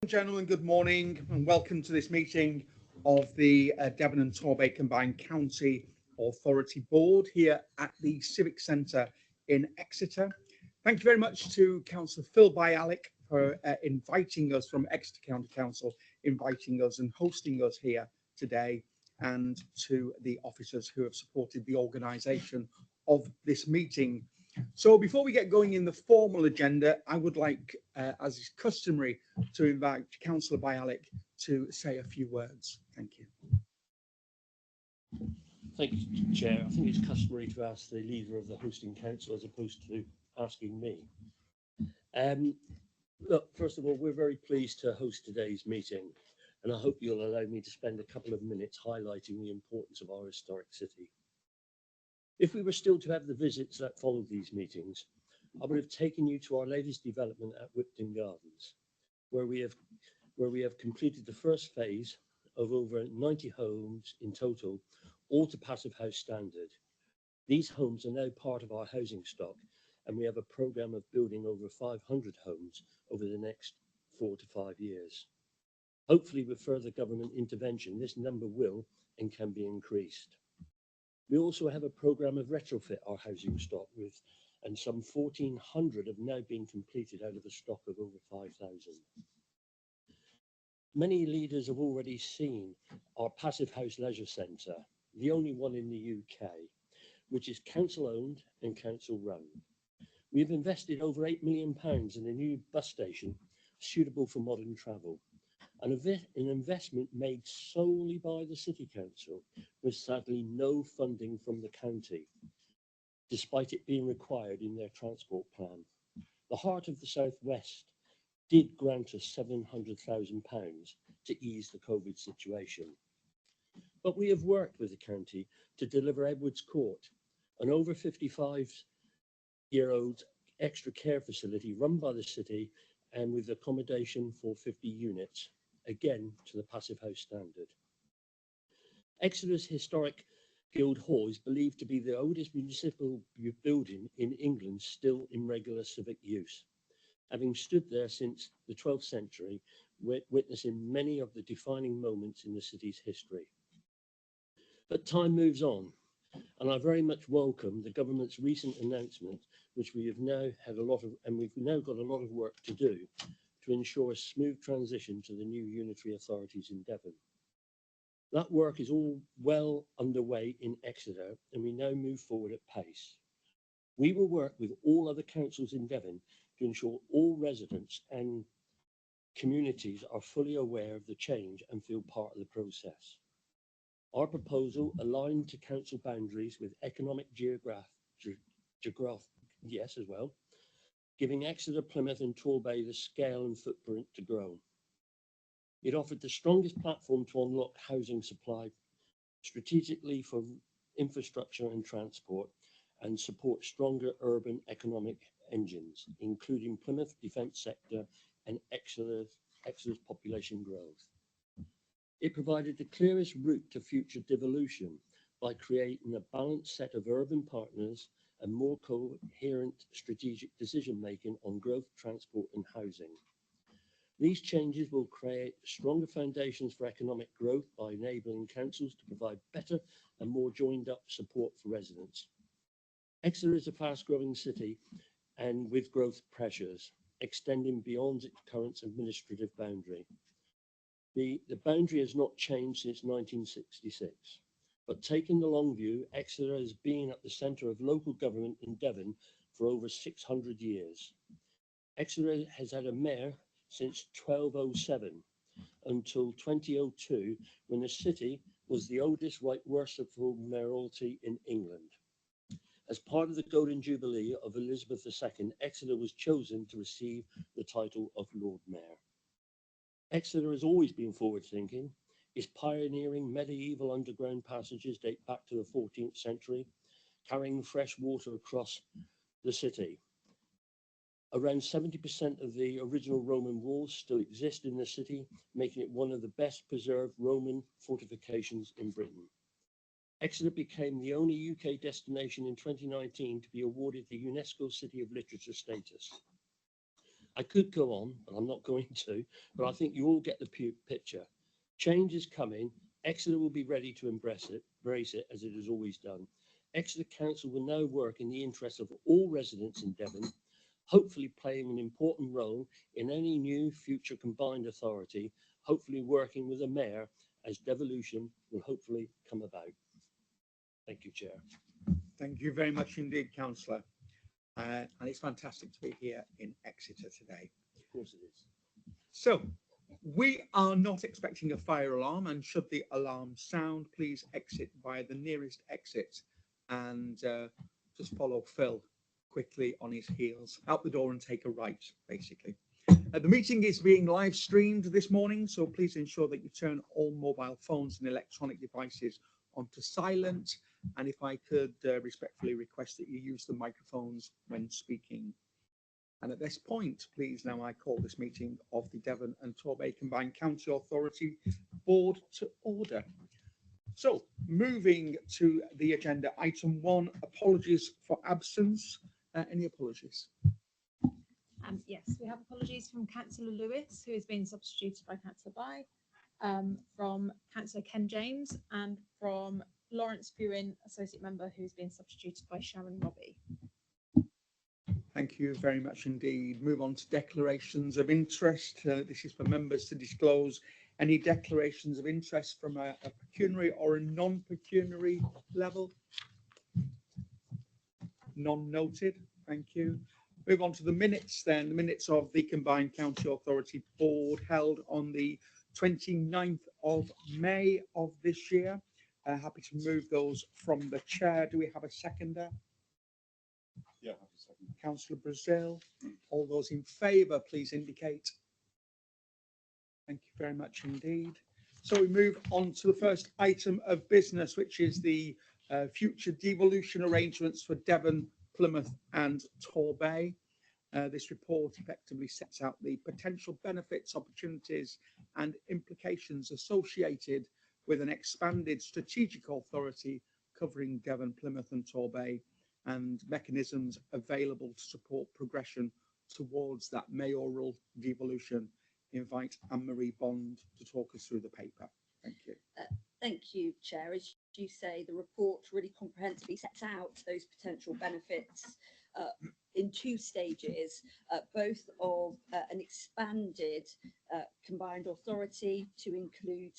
Gentlemen, good morning and welcome to this meeting of the Devon and Torbay Combined County Authority Board here at the Civic Centre in Exeter. Thank you very much to Councillor Phil Bialik for inviting us from Exeter County Council, inviting us and hosting us here today, and to the officers who have supported the organisation of this meeting. So before we get going in the formal agenda, I would like, as is customary, to invite Councillor Bialik to say a few words. Thank you. Thank you, Chair. I think it's customary to ask the leader of the hosting council as opposed to asking me. Look, first of all, we're very pleased to host today's meeting, and I hope you'll allow me to spend a couple of minutes highlighting the importance of our historic city. If we were still to have the visits that followed these meetings, I would have taken you to our latest development at Whipton Gardens, where we have completed the first phase of over 90 homes in total, all to Passive House standard. These homes are now part of our housing stock, and we have a programme of building over 500 homes over the next 4 to 5 years. Hopefully, with further government intervention, this number will and can be increased. We also have a programme of retrofit our housing stock with, and some 1,400 have now been completed out of a stock of over 5,000. Many leaders have already seen our Passive House Leisure Centre, the only one in the UK, which is council owned and council run. We've invested over £8 million in a new bus station suitable for modern travel. An investment made solely by the City Council, with sadly no funding from the county, despite it being required in their transport plan. The Heart of the South West did grant us £700,000 to ease the COVID situation. But we have worked with the county to deliver Edwards Court, an over 55-year-old extra care facility run by the city and with accommodation for 50 units. Again, to the Passive House standard. Exeter's historic Guildhall is believed to be the oldest municipal building in England still in regular civic use, having stood there since the 12th century, witnessing many of the defining moments in the city's history. But time moves on, and I very much welcome the government's recent announcement, which we have now had we've now got a lot of work to do to ensure a smooth transition to the new unitary authorities in Devon. That work is all well underway in Exeter, and we now move forward at pace. We will work with all other councils in Devon to ensure all residents and communities are fully aware of the change and feel part of the process. Our proposal aligned to council boundaries with economic yes, as well, giving Exeter, Plymouth and Torbay the scale and footprint to grow. It offered the strongest platform to unlock housing supply strategically for infrastructure and transport, and support stronger urban economic engines, including Plymouth defence sector and Exeter's population growth. It provided the clearest route to future devolution by creating a balanced set of urban partners and more coherent strategic decision-making on growth, transport and housing. These changes will create stronger foundations for economic growth by enabling councils to provide better and more joined-up support for residents. Exeter is a fast-growing city and with growth pressures extending beyond its current administrative boundary. The boundary has not changed since 1966. But taking the long view, Exeter has been at the centre of local government in Devon for over 600 years. Exeter has had a mayor since 1207 until 2002, when the city was the oldest right worshipful mayoralty in England. As part of the Golden Jubilee of Elizabeth II, Exeter was chosen to receive the title of Lord Mayor. Exeter has always been forward-thinking. Its pioneering medieval underground passages date back to the 14th century, carrying fresh water across the city. Around 70% of the original Roman walls still exist in the city, making it one of the best preserved Roman fortifications in Britain. Exeter became the only UK destination in 2019 to be awarded the UNESCO City of Literature status. I could go on, but I'm not going to, but I think you all get the picture. Change is coming. Exeter will be ready to embrace it as it has always done. Exeter Council will now work in the interest of all residents in Devon, hopefully playing an important role in any new future combined authority, hopefully working with the mayor as devolution will hopefully come about. Thank you, Chair. Thank you very much indeed, Councillor. And it's fantastic to be here in Exeter today. Of course it is. So, we are not expecting a fire alarm, and should the alarm sound, please exit via the nearest exit and just follow Phil quickly on his heels out the door and take a right, basically. The meeting is being live streamed this morning, so please ensure that you turn all mobile phones and electronic devices onto silent. And if I could respectfully request that you use the microphones when speaking. And at this point, please, now I call this meeting of the Devon and Torbay Combined County Authority Board to order. So, moving to the agenda, item 1, apologies for absence. Any apologies? Yes, we have apologies from Councillor Lewis, who has been substituted by Councillor Bye, from Councillor Ken James, and from Lawrence Buin, Associate Member, who's been substituted by Sharon Robbie. Thank you very much indeed. Move on to declarations of interest. This is for members to disclose any declarations of interest from a pecuniary or a non-pecuniary level. None noted. Thank you. Move on to the minutes then. The minutes of the Combined County Authority Board held on the 29th of May of this year. Happy to move those from the chair. Do we have a seconder? Yeah, have a second. Councillor Brazil. All those in favour, please indicate. Thank you very much indeed. So we move on to the first item of business, which is the future devolution arrangements for Devon, Plymouth and Torbay. This report effectively sets out the potential benefits, opportunities and implications associated with an expanded strategic authority covering Devon, Plymouth and Torbay, and mechanisms available to support progression towards that mayoral devolution. Invite Anne-Marie Bond to talk us through the paper. Thank you. Thank you, Chair. As you say, the report really comprehensively sets out those potential benefits in 2 stages, both of an expanded combined authority to include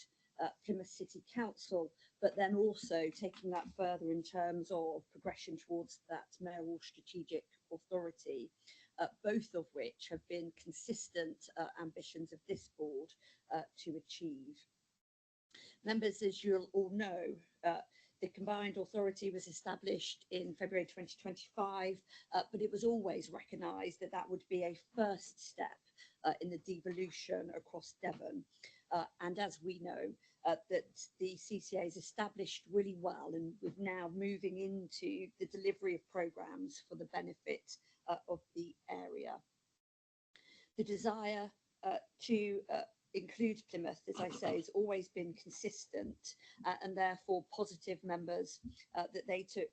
Plymouth City Council, but then also taking that further in terms of progression towards that mayoral strategic authority, both of which have been consistent ambitions of this board to achieve. Members, as you'll all know, the combined authority was established in February 2025, but it was always recognised that that would be a first step in the devolution across Devon. And as we know, that the CCA is established really well, and we're now moving into the delivery of programmes for the benefit of the area. The desire to include Plymouth, as I say, has always been consistent, and therefore positive, members, that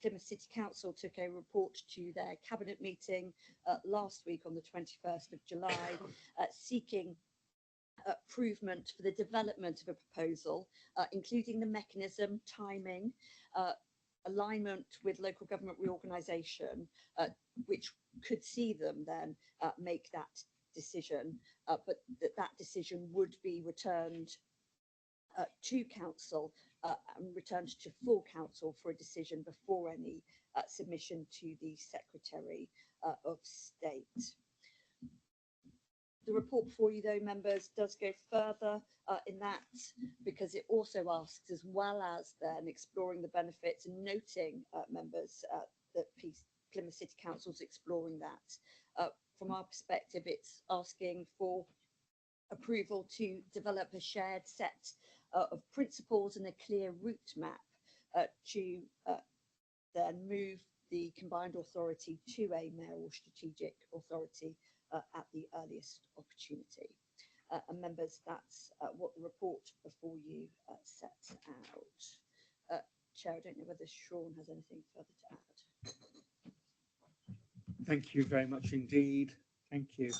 Plymouth City Council took a report to their cabinet meeting last week on the 21st of July, seeking approval for the development of a proposal, including the mechanism, timing, alignment with local government reorganisation, which could see them then make that decision, but that decision would be returned to council and returned to full council for a decision before any submission to the Secretary of State. The report before you, though, members, does go further in that, because it also asks, as well as then exploring the benefits and noting, members, that Plymouth City Council is exploring that. From our perspective, it's asking for approval to develop a shared set of principles and a clear route map to then move the combined authority to a mayoral strategic authority at the earliest opportunity. And members, that's what the report before you sets out. Chair, I don't know whether Sean has anything further to add. Thank you very much indeed. Thank you.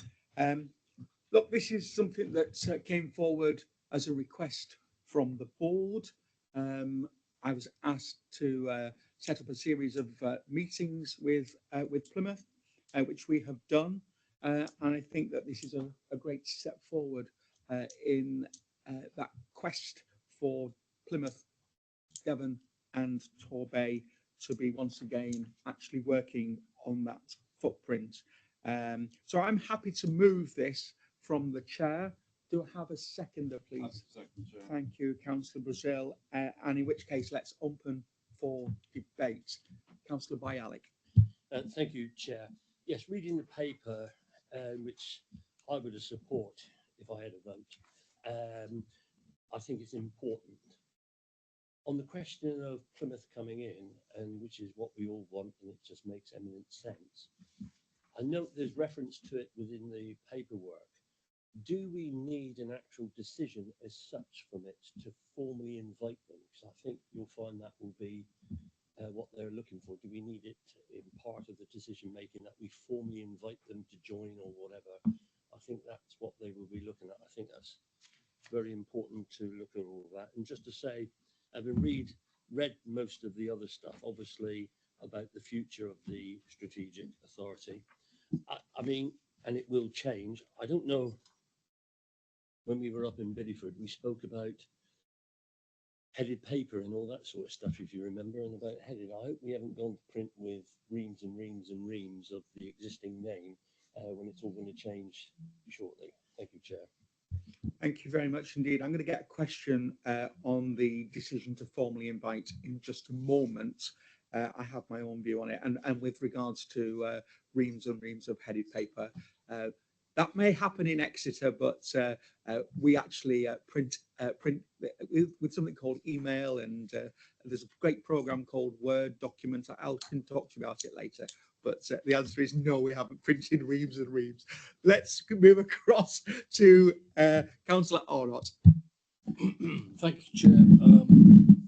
Look, this is something that came forward as a request from the board. I was asked to set up a series of meetings with Plymouth, which we have done, and I think that this is a great step forward in that quest for Plymouth, Devon and Torbay to be once again actually working on that footprint. So I'm happy to move this from the chair. Do I have a seconder, please? Second, Chair. Thank you, Councillor Brazil. And in which case, let's open for debate. Councillor Bialik. Thank you, Chair. Yes, reading the paper, which I would support if I had a vote, I think it's important. On the question of Plymouth coming in, and which is what we all want, and it just makes eminent sense. I note there's reference to it within the paperwork. Do we need an actual decision as such from it to formally invite them? Because I think you'll find that will be what they're looking for. Do we need it in part of the decision making that we formally invite them to join or whatever? I think that's what they will be looking at. I think that's very important to look at all of that. And just to say, having read most of the other stuff, obviously about the future of the strategic authority. I mean, and it will change. I don't know. When we were up in Bideford, we spoke about headed paper and all that sort of stuff, if you remember, and about headed. I hope we haven't gone to print with reams and reams and reams of the existing name when it's all going to change shortly. Thank you, Chair. Thank you very much indeed. I'm going to get a question on the decision to formally invite in just a moment. I have my own view on it, and with regards to reams and reams of headed paper, that may happen in Exeter, but we actually print with something called email, and there's a great program called Word document. I can talk to you about it later, but the answer is no, we haven't printed reams and reams. Let's move across to Councillor Arnott. Thank you, Chair.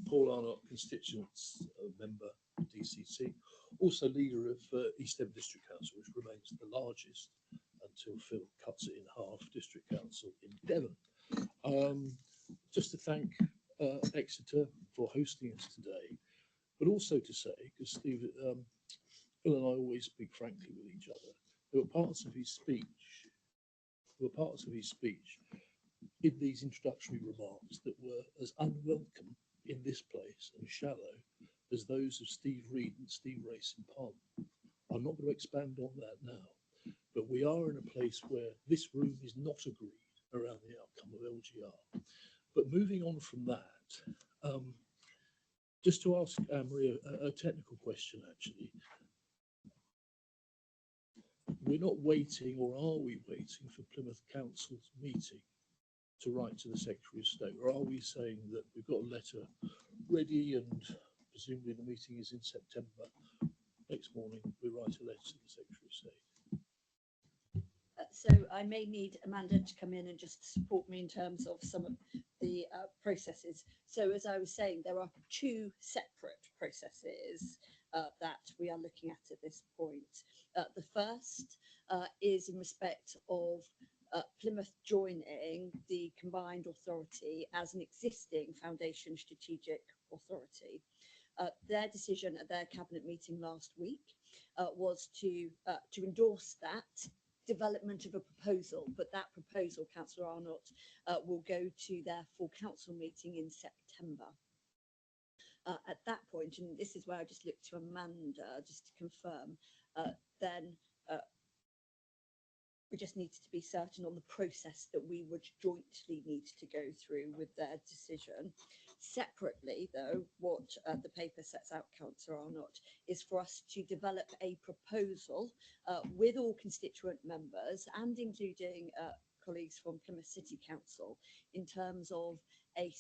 Paul Arnott, constituents member DCC, also leader of East End District Council, which remains the largest until Phil cuts it in half, District Council in Devon. Just to thank Exeter for hosting us today, but also to say, because Steve, Phil and I always speak frankly with each other, there were parts of his speech, in these introductory remarks that were as unwelcome in this place and shallow as those of Steve Reed and Steve Racing Palm. I'm not going to expand on that now, but we are in a place where this room is not agreed around the outcome of LGR. But moving on from that, just to ask Maria a technical question, actually. We're not waiting, or are we waiting for Plymouth Council's meeting to write to the Secretary of State, or are we saying that we've got a letter ready and presumably the meeting is in September? Next morning, we write a letter to the Secretary of State. So I may need Amanda to come in and just support me in terms of some of the processes. So as I was saying, there are two separate processes that we are looking at this point. The first is in respect of Plymouth joining the combined authority as an existing foundation strategic authority. Their decision at their cabinet meeting last week was to endorse that development of a proposal, but that proposal, Councillor Arnott, will go to their full council meeting in September. At that point, and this is where I just look to Amanda just to confirm, then we just needed to be certain on the process that we would jointly need to go through with their decision. Separately, though, what the paper sets out, Councillor Arnott, is for us to develop a proposal with all constituent members and including colleagues from Plymouth City Council in terms of a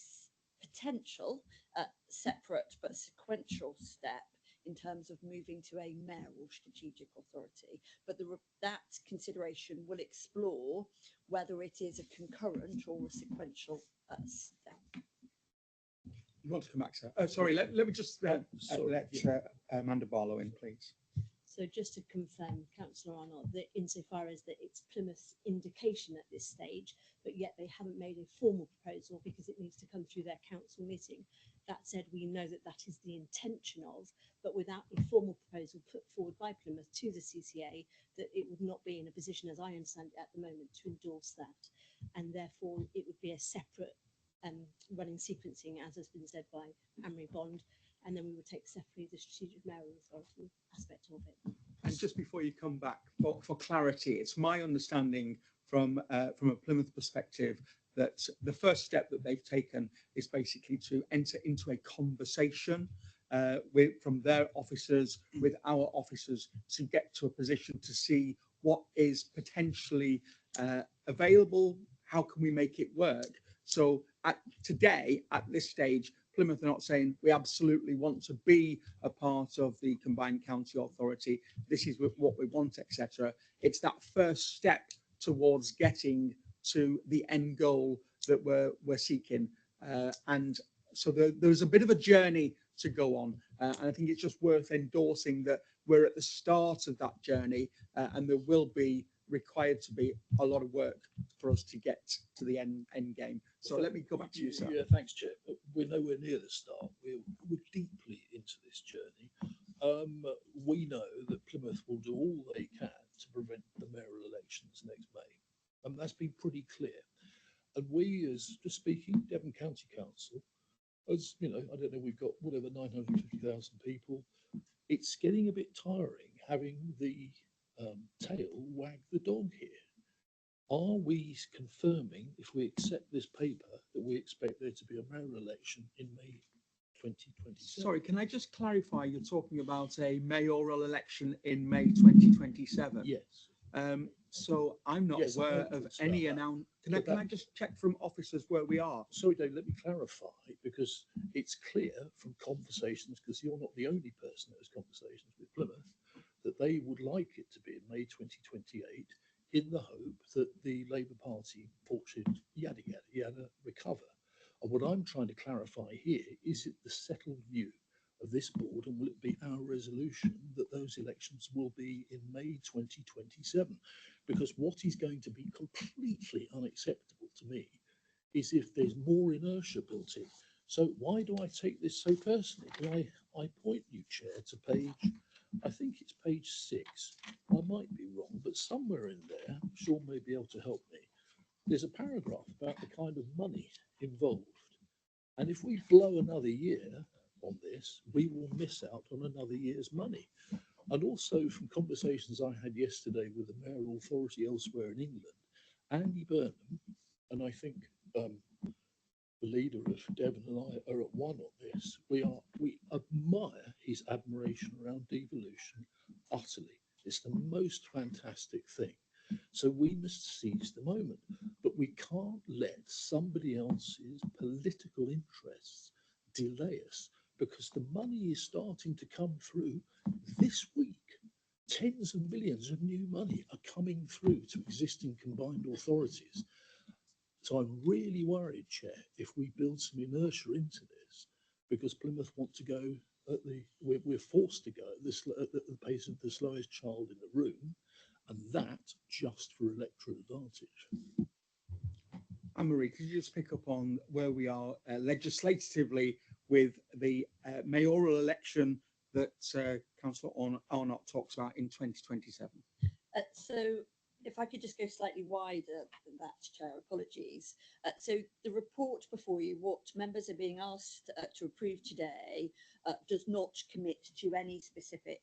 potential separate but sequential step in terms of moving to a mayoral strategic authority. But that consideration will explore whether it is a concurrent or a sequential step. You want to come back, sir? Oh, sorry, let me just let Amanda Barlow in, please. So just to confirm, Councillor Arnott, that insofar as that it's Plymouth's indication at this stage, but yet they haven't made a formal proposal because it needs to come through their council meeting. That said, we know that that is the intention of, but without a formal proposal put forward by Plymouth to the CCA, that it would not be in a position, as I understand it at the moment, to endorse that. And therefore, it would be a separate running sequencing, as has been said by Amory Bond, and then we would take separately the strategic mayoral authority aspect of it. And just before you come back, for clarity, it's my understanding from a Plymouth perspective that the first step that they've taken is basically to enter into a conversation from their officers with our officers to get to a position to see what is potentially available, how can we make it work. So today, at this stage, Plymouth are not saying we absolutely want to be a part of the combined county authority. This is what we want, etc. It's that first step towards getting to the end goal that we're seeking, and so there's a bit of a journey to go on, and I think it's just worth endorsing that we're at the start of that journey, and there will be required to be a lot of work for us to get to the end game. So let me go back to you, sir. Yeah, thanks, Chair. We're nowhere near the start. We're deeply into this journey. We know that Plymouth will do all they can to prevent the mayoral elections next May, and that's been pretty clear. And we, as just speaking, Devon County Council, as you know, I don't know, we've got whatever 950,000 people. It's getting a bit tiring having the tail wag the dog here. Are we confirming, if we accept this paper, that we expect there to be a mayoral election in May 2027? Sorry, can I just clarify? You're talking about a mayoral election in May 2027. Yes. So I'm not Yes, aware of any that. announcement. Can I just check from officers where we are? Sorry, Dave, let me clarify, because it's clear from conversations, because you're not the only person that has conversations with Plymouth, that they would like it to be in May 2028 in the hope that the Labour Party should yada, yada, yada, recover. And what I'm trying to clarify here, is it the settled view of this board, and will it be our resolution that those elections will be in May 2027? Because what is going to be completely unacceptable to me is if there's more inertia built in. So why do I take this so personally? I point you, Chair, to page, I think it's page 6. I might be wrong, but somewhere in there, Sean may be able to help me. There's a paragraph about the kind of money involved. And if we blow another year on this, we will miss out on another year's money. And also from conversations I had yesterday with the mayoral authority elsewhere in England, Andy Burnham, and I think the leader of Devon and I are at one on this. We admire his admiration around devolution utterly. It's the most fantastic thing. So we must seize the moment, but we can't let somebody else's political interests delay us, because the money is starting to come through this week. Tens of millions of new money are coming through to existing combined authorities. So I'm really worried, Chair, if we build some inertia into this, because Plymouth want to go at we're forced to go at the pace of the slowest child in the room, and that just for electoral advantage. Anne-Marie, could you just pick up on where we are legislatively with the mayoral election that Councillor Arnott talks about in 2027? So if I could just go slightly wider than that, Chair, apologies. So the report before you, what members are being asked to approve today, does not commit to any specific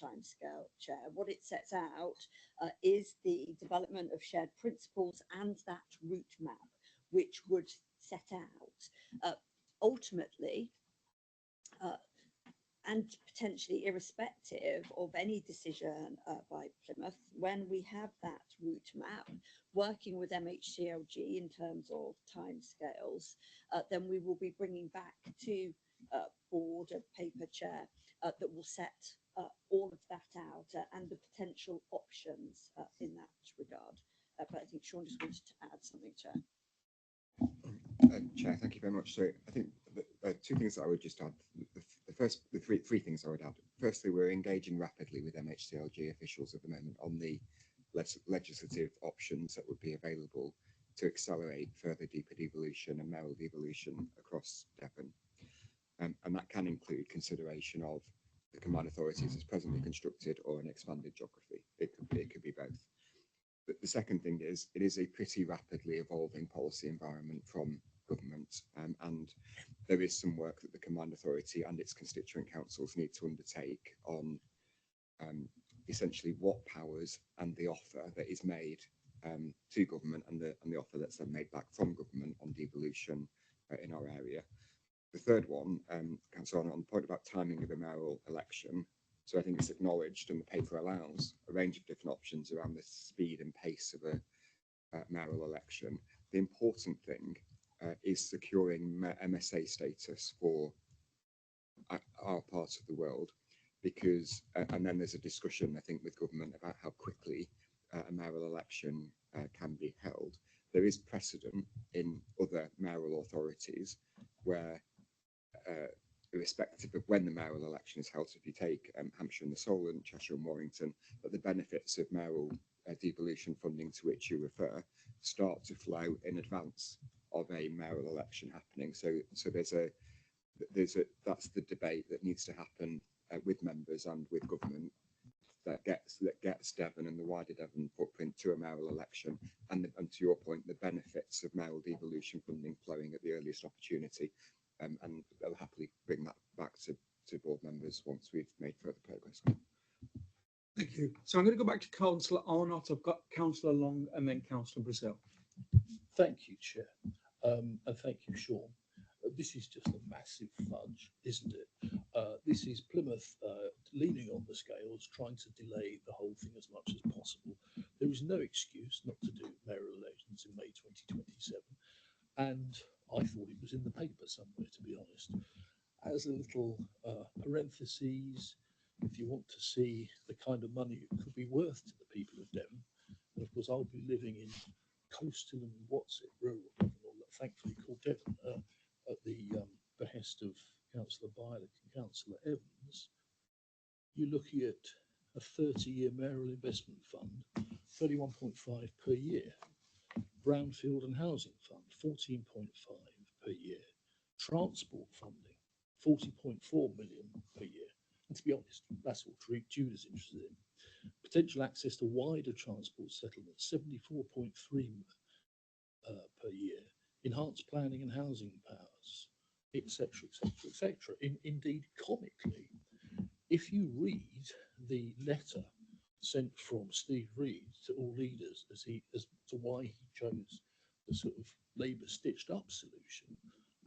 timescale, Chair. What it sets out is the development of shared principles and that route map, which would set out ultimately and potentially irrespective of any decision by Plymouth, when we have that route map, working with MHCLG in terms of timescales, then we will be bringing back to board a paper, Chair, that will set all of that out and the potential options in that regard. But I think Sean just wanted to add something, Chair. Chair, thank you very much. So I think Two things that I would just add. The three things I would add. Firstly, we're engaging rapidly with MHCLG officials at the moment on the legislative options that would be available to accelerate further deeper devolution and mayoral devolution across Devon. And that can include consideration of the combined authorities as presently constructed or an expanded geography. It could be both. But the second thing is, it is a pretty rapidly evolving policy environment from government, and there is some work that the combined authority and its constituent councils need to undertake on essentially what powers and the offer that is made to government and the offer that's then made back from government on devolution in our area. The third one, Councillor, on the point about timing of a mayoral election. So I think it's acknowledged, and the paper allows a range of different options around the speed and pace of a mayoral election. The important thing is securing MSA status for our part of the world, because, and then there's a discussion, I think, with government about how quickly a mayoral election can be held. There is precedent in other mayoral authorities where, irrespective of when the mayoral election is held, so if you take Hampshire and the Solent, Cheshire and Warrington, that the benefits of mayoral devolution funding to which you refer start to flow in advance of a mayoral election happening. So that's the debate that needs to happen with members and with government that gets Devon and the wider Devon footprint to a mayoral election, and to your point, the benefits of mayoral devolution funding flowing at the earliest opportunity. And I'll happily bring that back to board members once we've made further progress. Thank you. So I'm going to go back to Councillor Arnott. I've got Councillor Long and then Councillor Brazil. Thank you, Chair, and thank you, Sean. This is just a massive fudge, isn't it? This is Plymouth leaning on the scales, trying to delay the whole thing as much as possible. There is no excuse not to do mayoral elections in May 2027, and I thought it was in the paper somewhere, to be honest. As a little parentheses, if you want to see the kind of money it could be worth to the people of Devon, and of course I'll be living in coastal and rural Devon, or thankfully called Devon, at the behest of Councillor Byler and Councillor Evans. You're looking at a 30-year mayoral investment fund, 31.5 per year. Brownfield and Housing Fund, 14.5 per year. Transport funding, 40.4 million per year. And to be honest, that's what Jude is interested in. Potential access to wider transport settlements, 74.3 per year. Enhanced planning and housing powers, etc., etc., etc. Indeed, comically, if you read the letter sent from Steve Reed to all leaders as to why he chose the sort of Labour stitched up solution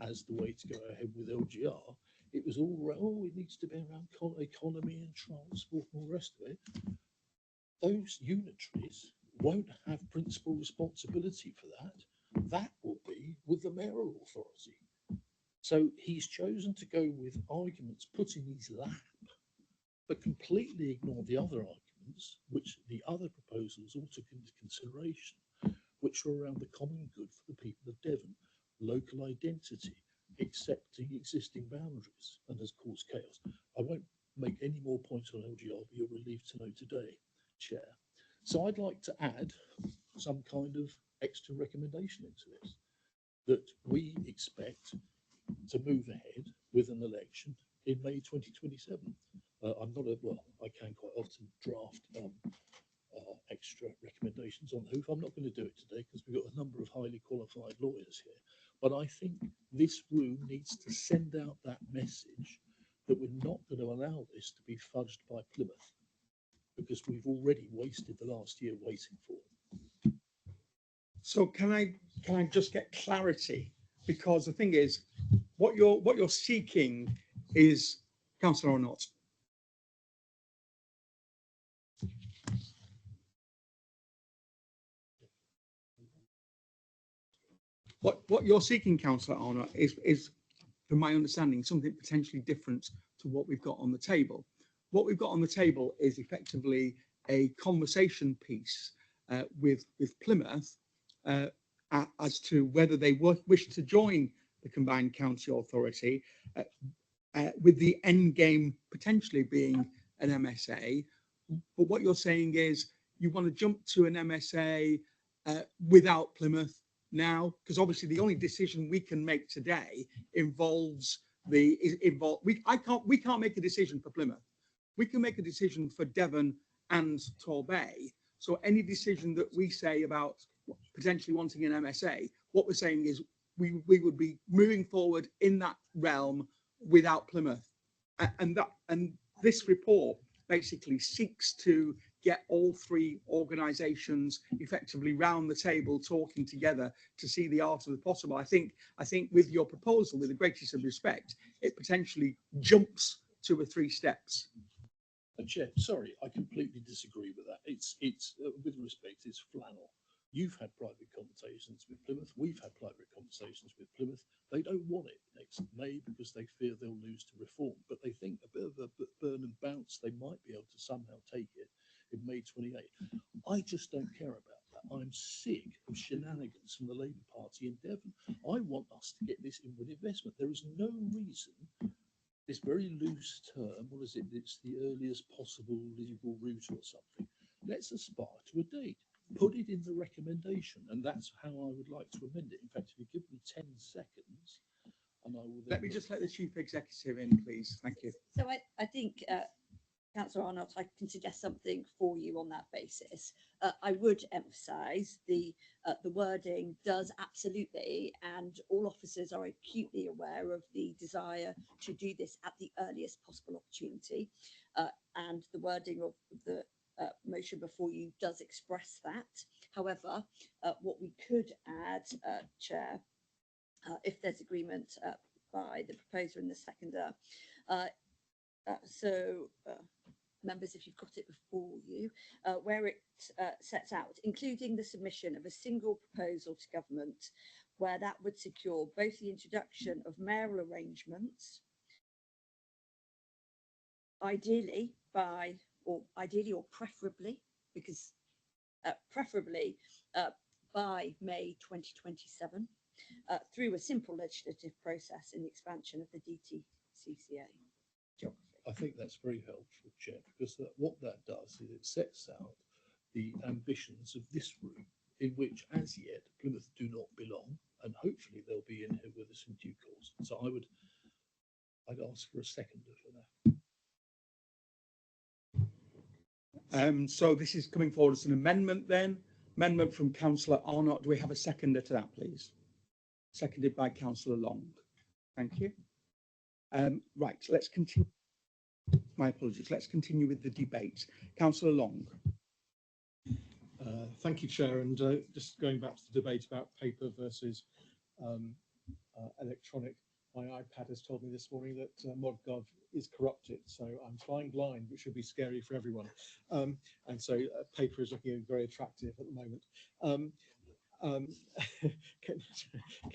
as the way to go ahead with LGR, it was all around, oh, it needs to be around economy and transport and all the rest of it. Those unitaries won't have principal responsibility for that. That will be with the mayoral authority. So he's chosen to go with arguments put in his lap, but completely ignore the other arguments, which the other proposals all took into consideration, which were around the common good for the people of Devon, local identity, accepting existing boundaries, and has caused chaos. I won't make any more points on LGR, but you're relieved to know today, Chair. So I'd like to add some kind of extra recommendation into this, that we expect to move ahead with an election in May 2027. I'm not I can quite often draft extra recommendations on the hoof. I'm not going to do it today because we've got a number of highly qualified lawyers here. But I think this room needs to send out that message that we're not going to allow this to be fudged by Plymouth, because we've already wasted the last year waiting for it. So can I just get clarity? Because the thing is, what you're seeking is, Councillor or not? What you're seeking, Councillor Arnott, is, from my understanding, something potentially different to what we've got on the table. What we've got on the table is effectively a conversation piece with Plymouth as to whether they wish to join the combined county authority, with the end game potentially being an MSA. But what you're saying is you want to jump to an MSA without Plymouth now, because obviously the only decision we can make today involves we can't make a decision for Plymouth. We can make a decision for Devon and Torbay. So any decision that we say about potentially wanting an MSA, what we're saying is we would be moving forward in that realm without Plymouth. And this report basically seeks to get all three organisations effectively round the table talking together to see the art of the possible. I think with your proposal, with the greatest of respect, it potentially jumps 2 or 3 steps. Chair, sorry, I completely disagree with that. It's with respect, it's flannel. You've had private conversations with Plymouth. We've had private conversations with Plymouth. They don't want it next May because they fear they'll lose to reform. But they think a bit of a burn and bounce, they might be able to somehow take it in May 28. I just don't care about that. I'm sick of shenanigans from the Labour Party in Devon. I want us to get this inward investment. There is no reason this very loose term, what is it? It's the earliest possible legal route or something. Let's aspire to a date. Put it in the recommendation, and that's how I would like to amend it. In fact, if you give me 10 seconds, and I will. Let me just let the chief executive in, please. Thank you. So I think, Councillor Arnott, I can suggest something for you on that basis. I would emphasise the wording does absolutely, and all officers are acutely aware of the desire to do this at the earliest possible opportunity. And the wording of the motion before you does express that. However, what we could add, Chair, if there's agreement by the proposer and the seconder, members, if you've got it before you, where it sets out, including the submission of a single proposal to government, where that would secure both the introduction of mayoral arrangements, ideally or preferably, because preferably by May 2027, through a simple legislative process in the expansion of the DTCCA geography. I think that's very helpful, Chair, because what that does is it sets out the ambitions of this room, in which, as yet, Plymouth do not belong, and hopefully they'll be in here with us in due course. So I'd ask for a seconder for that. So this is coming forward as an amendment then. Amendment from Councillor Arnott. Do we have a seconder to that, please? Seconded by Councillor Long. Thank you. Right, let's continue. My apologies. Let's continue with the debate. Councillor Long. Thank you, Chair. And just going back to the debate about paper versus electronic, my iPad has told me this morning that ModGov is corrupted, so I'm flying blind, which should be scary for everyone. And so paper is looking very attractive at the moment.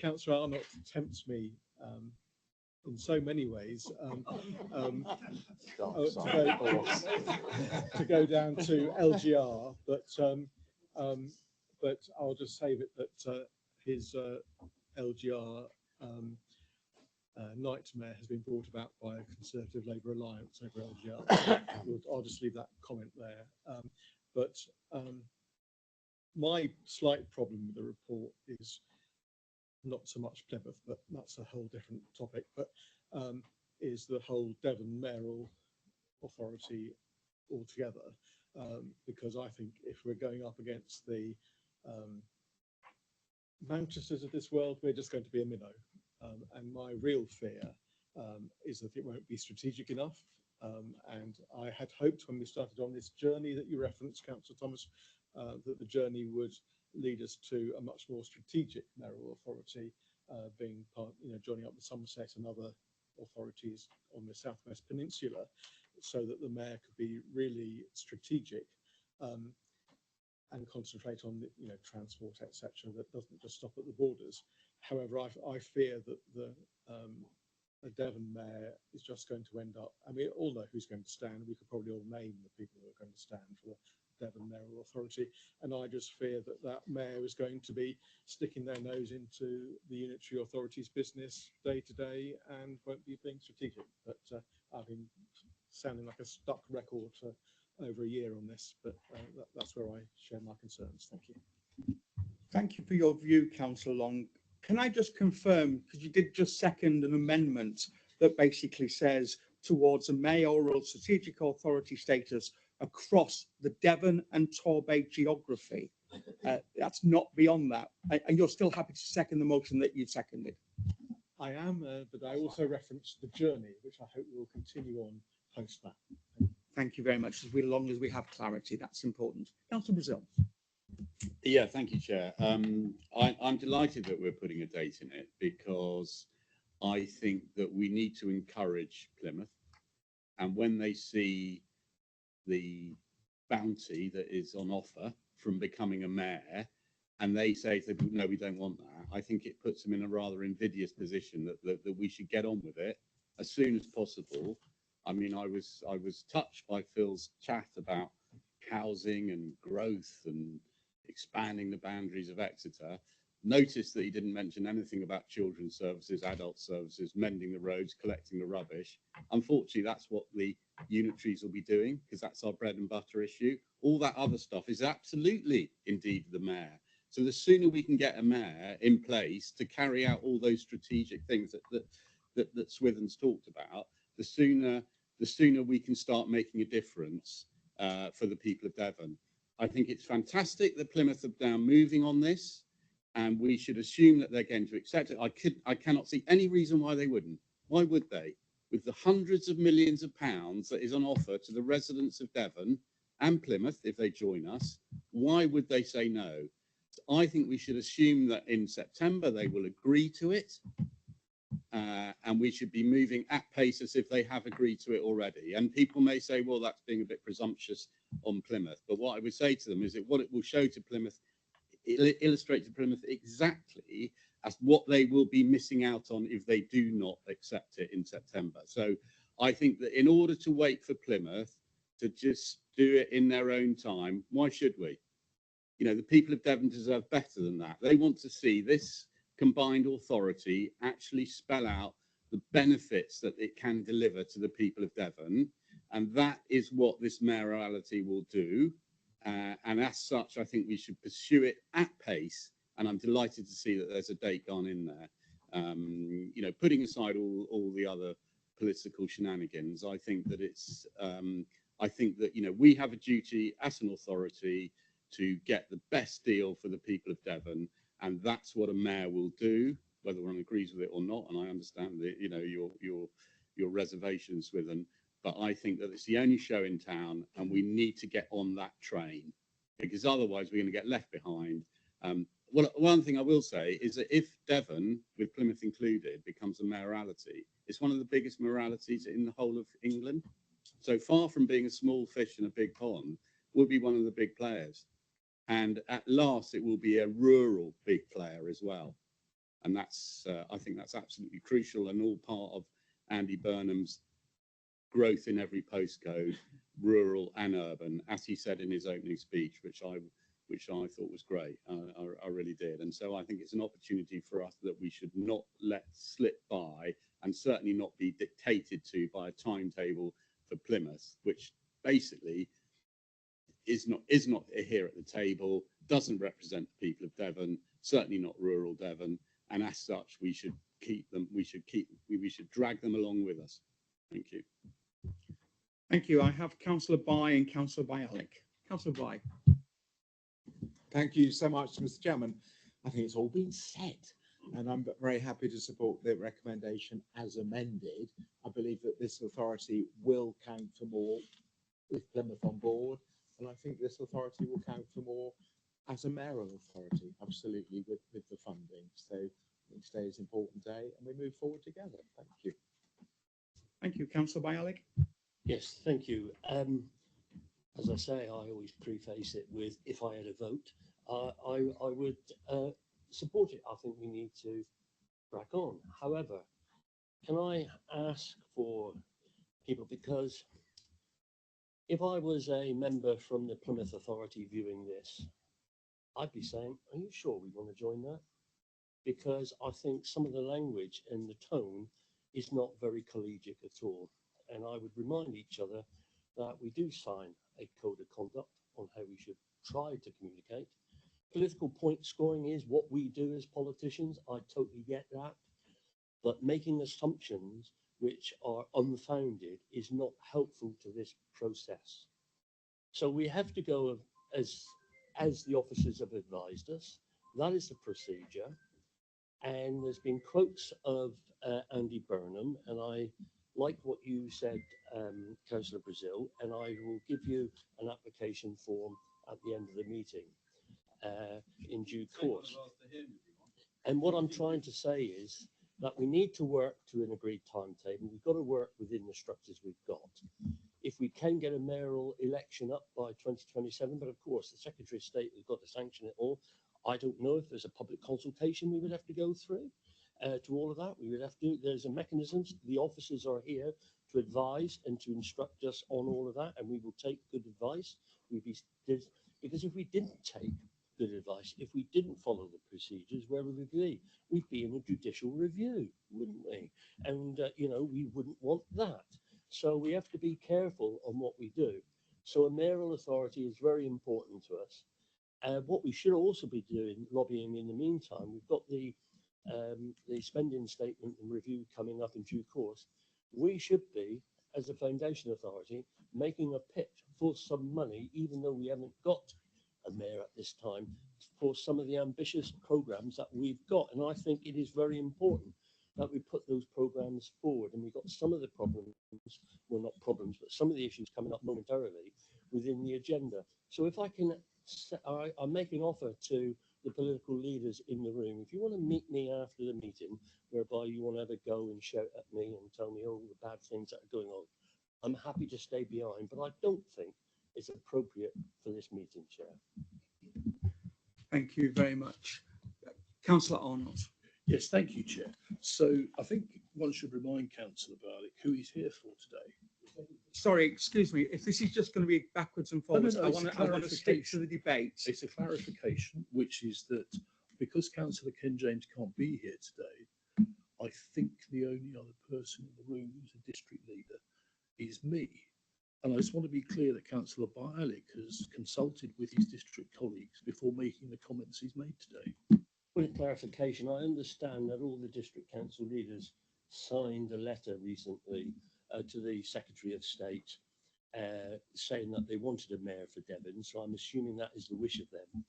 Councillor Arnott tempts me in so many ways to go down to LGR, but I'll just save it that his LGR nightmare has been brought about by a Conservative Labour alliance over LGR. I'll just leave that comment there. But my slight problem with the report is not so much Plymouth, but that's a whole different topic, but is the whole Devon mayoral authority altogether. Because I think if we're going up against the Manchesters of this world, we're just going to be a minnow. And my real fear is that it won't be strategic enough. And I had hoped when we started on this journey that you referenced, Councillor Thomas, that the journey would lead us to a much more strategic mayoral authority, being part, joining up with Somerset and other authorities on the Southwest Peninsula, so that the mayor could be really strategic and concentrate on transport, etc. That doesn't just stop at the borders. However, I fear that the Devon mayor is just going to end up, and we all know who's going to stand. We could probably all name the people who are going to stand for the Devon Mayoral Authority, and I just fear that that mayor is going to be sticking their nose into the unitary authority's business day to day and won't be being strategic. But I've been sounding like a stuck record for over a year on this, but that's where I share my concerns. Thank you. Thank you for your view, Councillor Long. Can I just confirm, because you did just second an amendment that basically says towards a mayoral strategic authority status across the Devon and Torbay geography. That's not beyond that. And you're still happy to second the motion that you seconded? I am, but I also referenced the journey, which I hope will continue on post that. Thank you very much. As long as we have clarity, that's important. Councillor Brazil. Yeah, thank you, Chair. I'm delighted that we're putting a date in it because I think that we need to encourage Plymouth, and when they see the bounty that is on offer from becoming a mayor, and they say to them, no, we don't want that, I think it puts them in a rather invidious position that we should get on with it as soon as possible. I mean, I was touched by Phil's chat about housing and growth and expanding the boundaries of Exeter. Notice that he didn't mention anything about children's services, adult services, mending the roads, collecting the rubbish. Unfortunately, that's what the unitaries will be doing because that's our bread and butter issue. All that other stuff is absolutely indeed the mayor. So the sooner we can get a mayor in place to carry out all those strategic things that Swithin's talked about, the sooner we can start making a difference for the people of Devon. I think it's fantastic that Plymouth are now moving on this, and we should assume that they're going to accept it. I cannot see any reason why they wouldn't. Why would they? With the hundreds of millions of pounds that is on offer to the residents of Devon and Plymouth, if they join us, why would they say no? So I think we should assume that in September they will agree to it, and we should be moving at pace as if they have agreed to it already. And people may say, well, that's being a bit presumptuous on Plymouth. But what I would say to them is that what it will show to Plymouth, it'll illustrate to Plymouth exactly as what they will be missing out on if they do not accept it in September. So I think that in order to wait for Plymouth to just do it in their own time, why should we? You know, the people of Devon deserve better than that. They want to see this combined authority actually spell out the benefits that it can deliver to the people of Devon. And that is what this mayoralty will do. And as such, I think we should pursue it at pace. And I'm delighted to see that there's a date gone in there. You know, putting aside all the other political shenanigans, I think that it's, I think that, you know, we have a duty as an authority to get the best deal for the people of Devon. And that's what a mayor will do, whether one agrees with it or not. And I understand that, you know, your reservations with them. But I think that it's the only show in town, and we need to get on that train, because otherwise we're going to get left behind. Well, one thing I will say is that if Devon, with Plymouth included, becomes a mayoralty, it's one of the biggest mayoralties in the whole of England. So far from being a small fish in a big pond, we'll be one of the big players. And at last, it will be a rural big player as well. And that's, I think that's absolutely crucial and all part of Andy Burnham's growth in every postcode, rural and urban, as he said in his opening speech, which I thought was great. I really did. And so I think it's an opportunity for us that we should not let slip by, and certainly not be dictated to by a timetable for Plymouth, which basically is not here at the table, doesn't represent the people of Devon, certainly not rural Devon, and as such we should keep them, we should drag them along with us. Thank you. Thank you. I have Councillor Bye and Councillor Bialik. Councillor Bye. Thank you so much, Mr. Chairman. I think it's all been said, and I'm very happy to support the recommendation as amended. I believe that this authority will count for more with Plymouth on board, and I think this authority will count for more as a mayoral authority, absolutely, with the funding. So I think today is an important day, and we move forward together. Thank you. Thank you. Councillor Bialik. Yes, thank you. As I say, I always preface it with, if I had a vote, I would support it. I think we need to crack on. However, can I ask for people, because If I was a member from the Plymouth Authority viewing this, I'd be saying, are you sure we want to join that? Because I think some of the language and the tone is not very collegiate at all. And I would remind each other that we do sign a code of conduct on how we should try to communicate. Political point scoring is what we do as politicians. I totally get that. But making assumptions which are unfounded is not helpful to this process. So we have to go as the officers have advised us. That is the procedure. And there's been quotes of Andy Burnham, and I like what you said, Councillor Brazil, and I will give you an application form at the end of the meeting in due course. And what I'm trying to say is that we need to work to an agreed timetable. We've got to work within the structures we've got. If we can get a mayoral election up by 2027, but of course the Secretary of State has got to sanction it all. I don't know if there's a public consultation we would have to go through to all of that. We would have to, there's a mechanism. The officers are here to advise and to instruct us on all of that, and we will take good advice. Because if we didn't take good advice, if we didn't follow the procedures, where would we be? We'd be in a judicial review, wouldn't we? And, we wouldn't want that. So we have to be careful on what we do. So a mayoral authority is very important to us. What we should also be doing, lobbying in the meantime, we've got the spending statement and review coming up in due course. We should be, as a foundation authority, making a pitch for some money, even though we haven't got a mayor at this time, for some of the ambitious programs that we've got. And I think it is very important that we put those programs forward. And we've got some of the problems, well, not problems, but some of the issues coming up momentarily within the agenda. So if I can, I make an offer to the political leaders in the room. If you want to meet me after the meeting, whereby you want to have a go and shout at me and tell me all the bad things that are going on, I'm happy to stay behind, but I don't think it's appropriate for this meeting, Chair. Thank you very much. Councillor Arnott. Yes, thank you, Chair. So I think one should remind Councillor Barlick who he's here for today. Sorry, excuse me. If this is just going to be backwards and forwards, No, I want to stick to the debate. It's a clarification, which is that because Councillor Ken James can't be here today, I think the only other person in the room who's a district leader is me. And I just want to be clear that Councillor Barlick has consulted with his district colleagues before making the comments he's made today. For clarification, I understand that all the district council leaders signed a letter recently to the Secretary of State saying that they wanted a mayor for Devon. So I'm assuming that is the wish of them.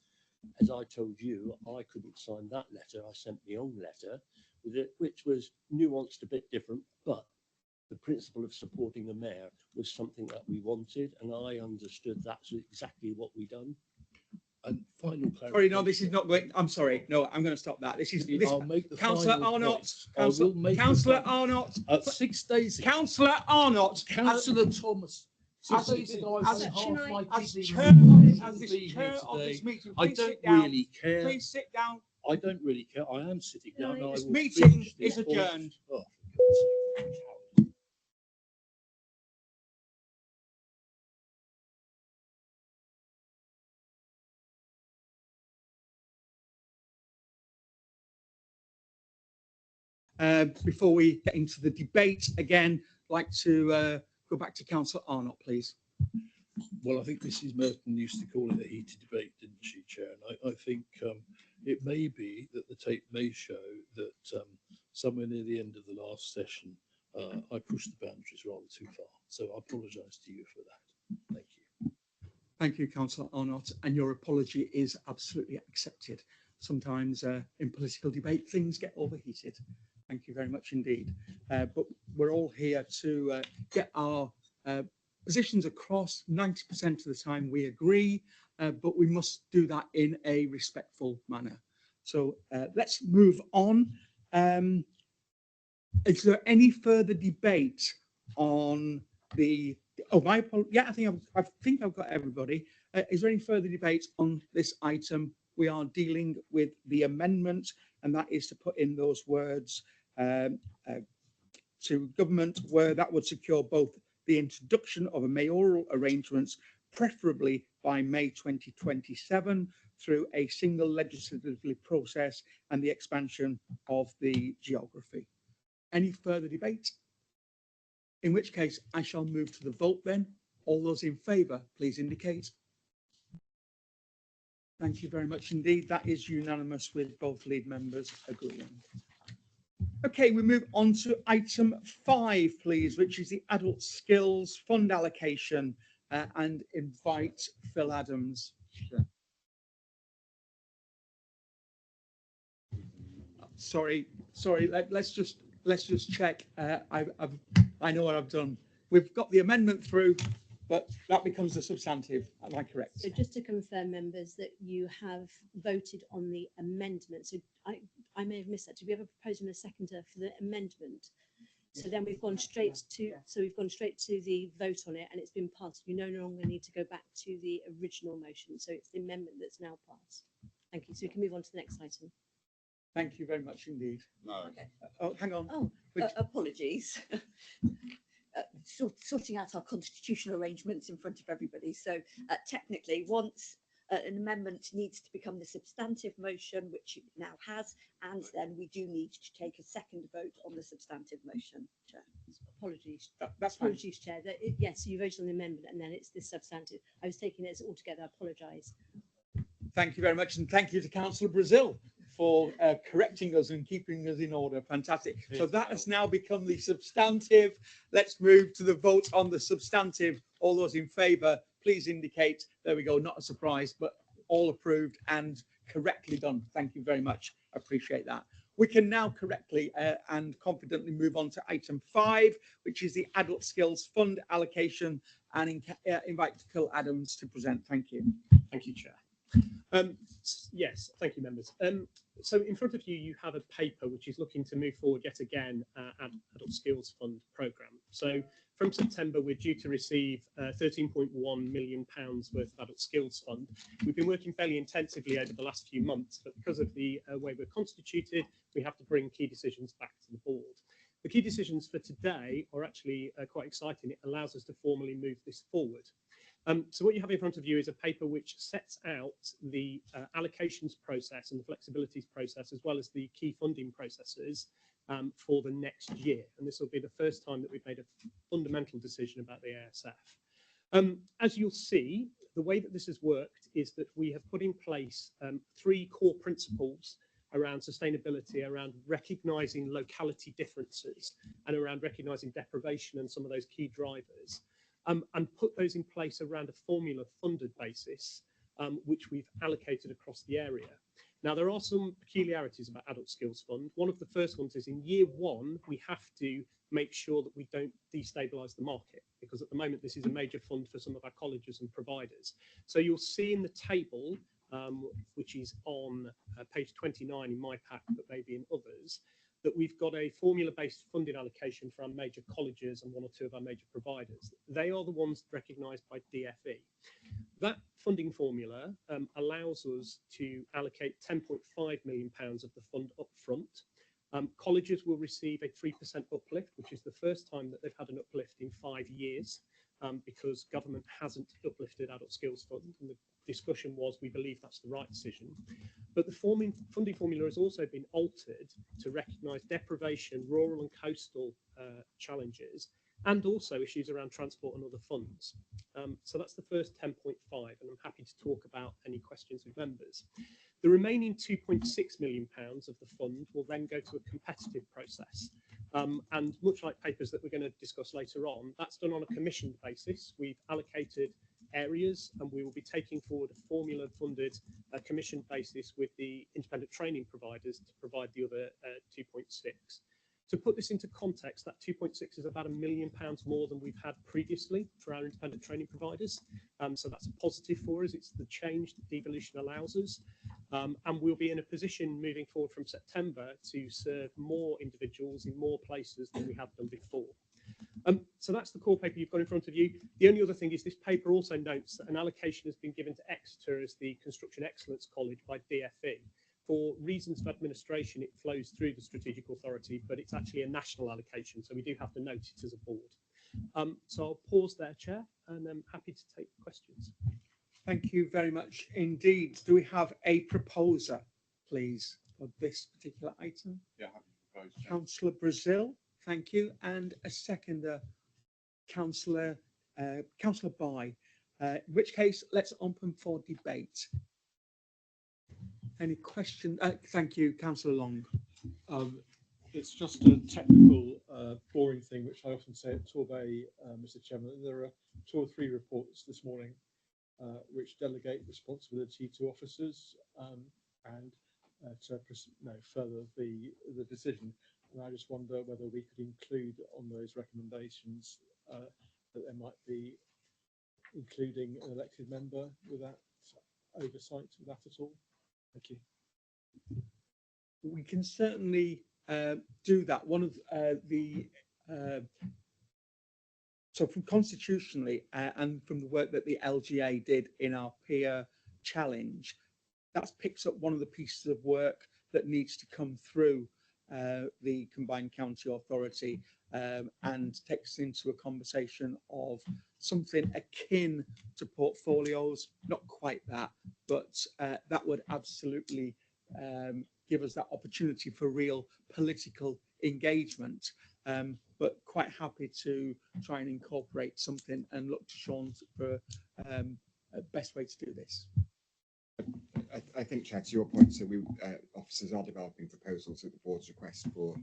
As I told you, I couldn't sign that letter. I sent my own letter with it, which was nuanced a bit different, but the principle of supporting the mayor was something that we wanted, and I understood that's exactly what we done. And final clarification. Sorry, no, this is not going. I'm sorry. No, I'm going to stop that. This is this. I'll make the Councillor final Arnott. point. Councillor Arnott. 6 days ago. Councillor Arnott. Councillor Thomas. 6 as- days ago, I as went chair- half my as kidney chair removed of to this be chair here of today. this meeting, I please don't sit down. really care. Please sit down. I don't really care. I am sitting down. and I This will meeting finish is this point. adjourned. Oh, for God's sake. Before we get into the debate again, I'd like to go back to Councillor Arnott, please. Well, I think Mrs. Merton used to call it a heated debate, didn't she, Chair? And I think it may be that the tape may show that somewhere near the end of the last session, I pushed the boundaries rather too far. So I apologise to you for that. Thank you. Thank you, Councillor Arnott, and your apology is absolutely accepted. Sometimes in political debate, things get overheated. Thank you very much indeed. But we're all here to get our positions across. 90% of the time we agree, but we must do that in a respectful manner. So let's move on. Is there any further debate on the? Oh, my apologies. Yeah, I think I've got everybody. Is there any further debate on this item? We are dealing with the amendment, and that is to put in those words to government, where that would secure both the introduction of a mayoral arrangements, preferably by May 2027, through a single legislative process and the expansion of the geography. Any further debate? In which case I shall move to the vote then. All those in favour, please indicate. Thank you very much indeed. That is unanimous with both lead members agreeing. Okay, we move on to item 5, please, which is the Adult Skills Fund allocation, and invite Phil Adams. Sure. Sorry. Let's just check. I know what I've done. We've got the amendment through, but that becomes the substantive. Am I correct? So just to confirm, members, that you have voted on the amendment. So I may have missed that. Do we have a proposal and a seconder for the amendment? So then we've gone straight to the vote on it, and it's been passed. You no longer need to go back to the original motion. So it's the amendment that's now passed. Thank you. So we can move on to the next item. Thank you very much indeed. No. Okay. Oh, hang on. Oh, apologies. Sorting out our constitutional arrangements in front of everybody. So technically, once an amendment needs to become the substantive motion, which it now has, and then we do need to take a second vote on the substantive motion. Chair. Apologies. That's fine. Apologies, Chair. Yes, you voted on the amendment, and then it's the substantive. I was taking it as all together. I apologise. Thank you very much, and thank you to Councillor Brazil for correcting us and keeping us in order. Fantastic. So that has now become the substantive. Let's move to the vote on the substantive. All those in favour, please indicate. There we go. Not a surprise, but all approved and correctly done. Thank you very much. I appreciate that. We can now correctly and confidently move on to item 5, which is the Adult Skills Fund allocation, and invite Phil Adams to present. Thank you. Thank you, Chair. Yes, thank you, members. So in front of you, you have a paper which is looking to move forward yet again Adult Skills Fund programme. So from September, we're due to receive £13.1 million worth of Adult Skills Fund. We've been working fairly intensively over the last few months, but because of the way we're constituted, we have to bring key decisions back to the board. The key decisions for today are actually quite exciting. It allows us to formally move this forward. So what you have in front of you is a paper which sets out the allocations process and the flexibilities process, as well as the key funding processes for the next year. And this will be the first time that we've made a fundamental decision about the ASF. As you'll see, the way that this has worked is that we have put in place 3 core principles around sustainability, around recognising locality differences, and around recognising deprivation and some of those key drivers. And put those in place around a formula funded basis, which we've allocated across the area. Now, there are some peculiarities about Adult Skills Fund. One of the first ones is in year 1, we have to make sure that we don't destabilise the market, because at the moment, this is a major fund for some of our colleges and providers. So you'll see in the table, which is on page 29 in my pack, but maybe in others, that we've got a formula-based funding allocation for our major colleges and 1 or 2 of our major providers. They are the ones recognised by DfE. That funding formula allows us to allocate £10.5 million of the fund up front. Colleges will receive a 3% uplift, which is the first time that they've had an uplift in 5 years, because government hasn't uplifted Adult Skills Fund. And the discussion was, we believe that's the right decision. But the funding formula has also been altered to recognise deprivation, rural and coastal challenges, and also issues around transport and other funds. So that's the first 10.5, and I'm happy to talk about any questions with members. The remaining £2.6 million of the fund will then go to a competitive process. And much like papers that we're going to discuss later on, that's done on a commissioned basis. We've allocated areas, and we will be taking forward a formula funded commission basis with the independent training providers to provide the other 2.6. To put this into context, that 2.6 is about £1 million more than we've had previously for our independent training providers. So that's a positive for us. It's the change that devolution allows us. And we'll be in a position moving forward from September to serve more individuals in more places than we have done before. So that's the core paper you've got in front of you. The only other thing is this paper also notes that an allocation has been given to Exeter as the Construction Excellence College by DfE. For reasons of administration, it flows through the Strategic Authority, but it's actually a national allocation, so we do have to note it as a board. So I'll pause there, Chair, and I'm happy to take questions. Thank you very much indeed. Do we have a proposer, please, for this particular item? Yeah, happy to propose, Chair. Councillor Brazil, thank you, and a seconder, Councillor By. In which case, let's open for debate. Any question? Thank you, Councillor Long. It's just a technical, boring thing, which I often say at Torbay, Mr. Chairman. There are 2 or 3 reports this morning which delegate responsibility to officers and to further the decision. And I just wonder whether we could include on those recommendations that there might be including an elected member with that oversight of that at all. Thank you. We can certainly do that. One of so from constitutionally and from the work that the LGA did in our peer challenge, that's picked up one of the pieces of work that needs to come through the combined county authority and takes into a conversation of something akin to portfolios, not quite that, but that would absolutely give us that opportunity for real political engagement. But quite happy to try and incorporate something and look to Sean for a best way to do this. I think, Chair, to your point, so we officers are developing proposals at the board's request for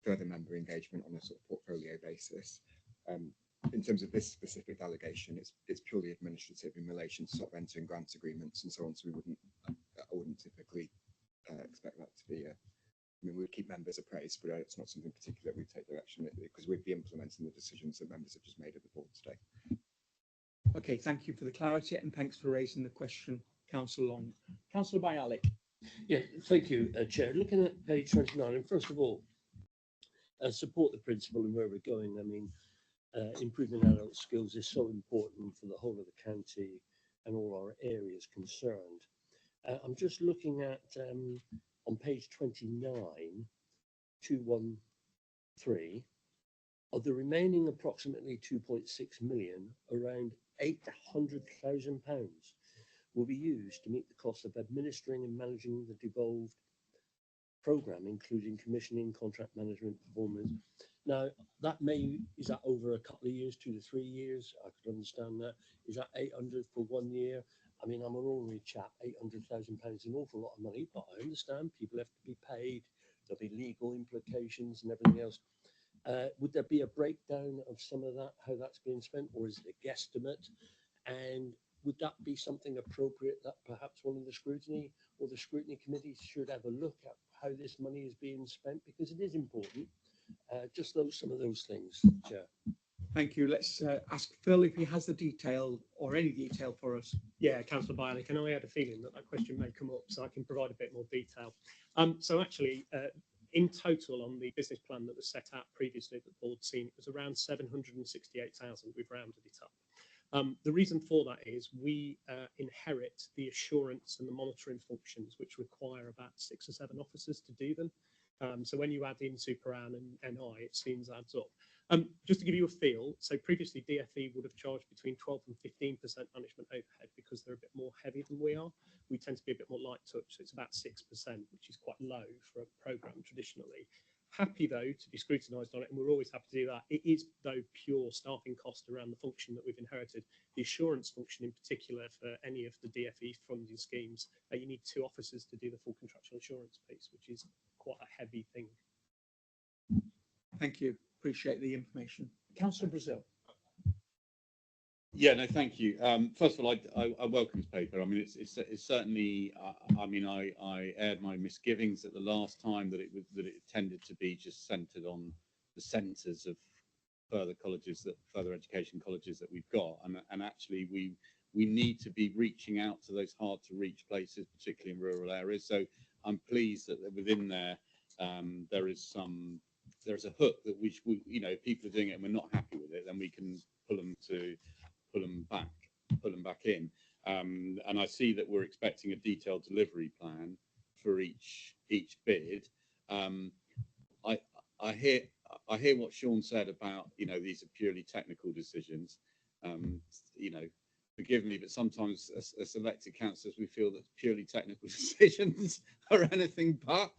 further member engagement on a sort of portfolio basis. In terms of this specific allegation, it's purely administrative in relation to sort of entering grant agreements and so on. So I wouldn't typically expect that to be I mean, we would keep members appraised, but it's not something particular we take direction because we'd be implementing the decisions that members have just made at the board today. Okay, thank you for the clarity and thanks for raising the question, Councillor Long. Councillor Bialik. Yeah, thank you, Chair. Looking at page 29, and first of all, support the principle and where we're going. I mean, improving adult skills is so important for the whole of the county and all our areas concerned. I'm just looking at on page 29, 213, of the remaining approximately 2.6 million, around £800,000 will be used to meet the cost of administering and managing the devolved programme, including commissioning, contract management, performance. Now, is that over a couple of years, 2 to 3 years? I could understand that. Is that 800 for 1 year? I mean, I'm an ordinary chap, £800,000 is an awful lot of money, but I understand people have to be paid. There'll be legal implications and everything else. Would there be a breakdown of some of that, how that's being spent, or is it a guesstimate? And would that be something appropriate that perhaps one of the scrutiny or the scrutiny committees should have a look at how this money is being spent? Because it is important. Just some of those things, Chair. Thank you. Let's ask Phil if he has the detail or any detail for us. Yeah, Councillor Bialik, and I had a feeling that question may come up, so I can provide a bit more detail. So actually, in total on the business plan that was set out previously that the board's seen, it was around 768,000. We've rounded it up. The reason for that is we inherit the assurance and the monitoring functions, which require about 6 or 7 officers to do them. So when you add in Superan and NI, it seems adds up. Just to give you a feel, so previously DFE would have charged between 12 and 15% management overhead because they're a bit more heavy than we are. We tend to be a bit more light touch, so it's about 6%, which is quite low for a programme traditionally. Happy though to be scrutinised on it, and we're always happy to do that. It is though pure staffing cost around the function that we've inherited. The assurance function in particular for any of the DFE funding schemes, you need 2 officers to do the full contractual assurance piece, which is quite a heavy thing. Thank you. Appreciate the information. Councillor Brazil. Yeah, no, thank you. First of all, I welcome this paper. I mean, it's certainly. I mean, I aired my misgivings at the last time that it tended to be just centred on the centres of further education colleges that we've got, and actually we need to be reaching out to those hard to reach places, particularly in rural areas. So I'm pleased that within there there's a hook that we if people are doing it and we're not happy with it, then we can pull them back in. And I see that we're expecting a detailed delivery plan for each bid. I I hear what Sean said about, you know, these are purely technical decisions. You know, forgive me, but sometimes as elected councillors, we feel that purely technical decisions are anything but.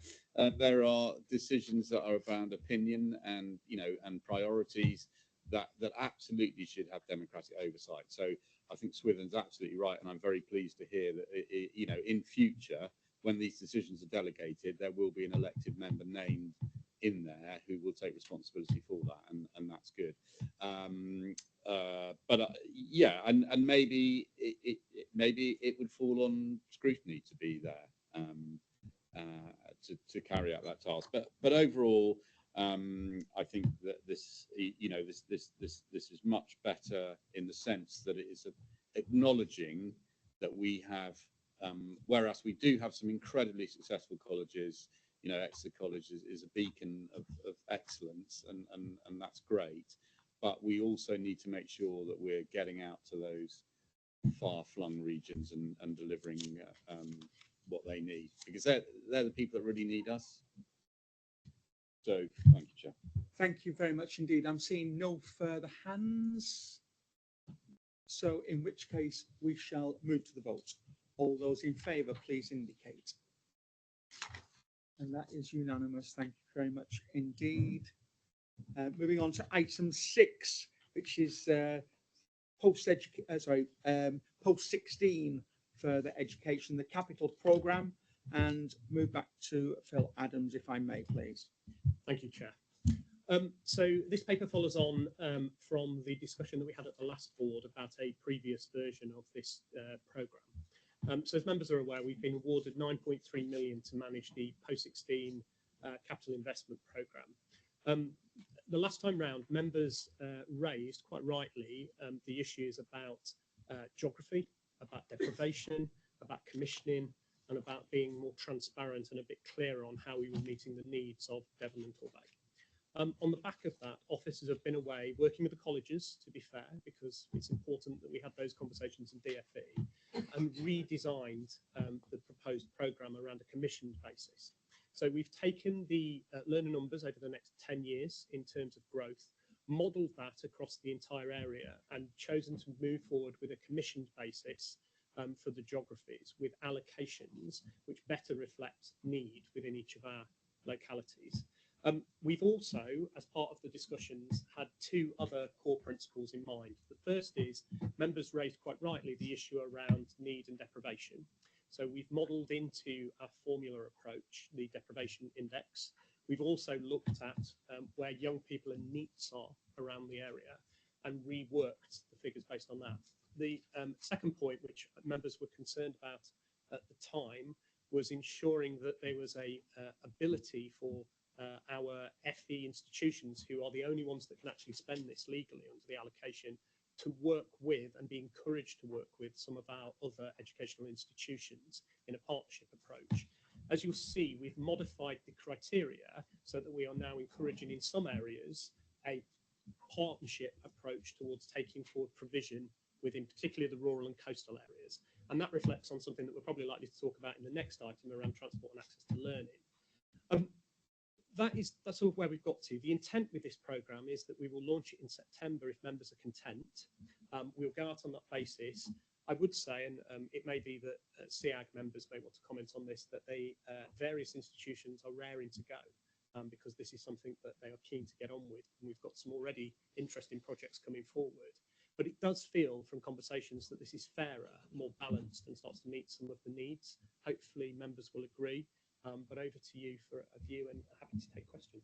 There are decisions that are around opinion and, you know, and priorities that absolutely should have democratic oversight. So I think Swithin's absolutely right, and I'm very pleased to hear that, you know, in future, when these decisions are delegated, there will be an elected member named in there who will take responsibility for that, and that's good. Yeah, and maybe it would fall on scrutiny to be there to carry out that task. But overall, I think that this, you know, this is much better in the sense that it is acknowledging that we have, whereas we do have some incredibly successful colleges. You know, Exeter College is a beacon of excellence, and that's great. But we also need to make sure that we're getting out to those far-flung regions and delivering what they need, because they're the people that really need us. So, thank you, Chair. Thank you very much indeed. I'm seeing no further hands. So in which case we shall move to the vote. All those in favour, please indicate. And that is unanimous. Thank you very much indeed. Moving on to item 6, which is post 16 further education, the capital programme, and move back to Phil Adams, if I may, please. Thank you, Chair. So this paper follows on from the discussion that we had at the last board about a previous version of this programme. So as members are aware, we've been awarded 9.3 million to manage the post-16 capital investment programme. The last time round, members raised, quite rightly, the issues about geography, about deprivation, about commissioning, and about being more transparent and a bit clearer on how we were meeting the needs of Devon and Torbay. On the back of that, officers have been away working with the colleges, to be fair, because it's important that we had those conversations in DFE, and redesigned the proposed programme around a commissioned basis. So we've taken the learner numbers over the next 10 years in terms of growth, modelled that across the entire area, and chosen to move forward with a commissioned basis for the geographies, with allocations which better reflect need within each of our localities. We've also, as part of the discussions, had 2 other core principles in mind. The first is, members raised quite rightly the issue around need and deprivation. So we've modelled into our formula approach the deprivation index. We've also looked at where young people and NEETs are around the area and reworked the figures based on that. The second point, which members were concerned about at the time, was ensuring that there was a ability for our FE institutions, who are the only ones that can actually spend this legally under the allocation, to work with and be encouraged to work with some of our other educational institutions in a partnership approach. As you'll see, we've modified the criteria so that we are now encouraging in some areas a partnership approach towards taking forward provision within particularly the rural and coastal areas. And that reflects on something that we're probably likely to talk about in the next item around transport and access to learning. That's sort of where we've got to. The intent with this programme is that we will launch it in September if members are content. We'll go out on that basis. I would say, and it may be that SEAG members may want to comment on this, that they various institutions are raring to go because this is something that they are keen to get on with. And we've got some already interesting projects coming forward. But it does feel from conversations that this is fairer, more balanced, and starts to meet some of the needs. Hopefully members will agree. But over to you for a view, and happy to take questions.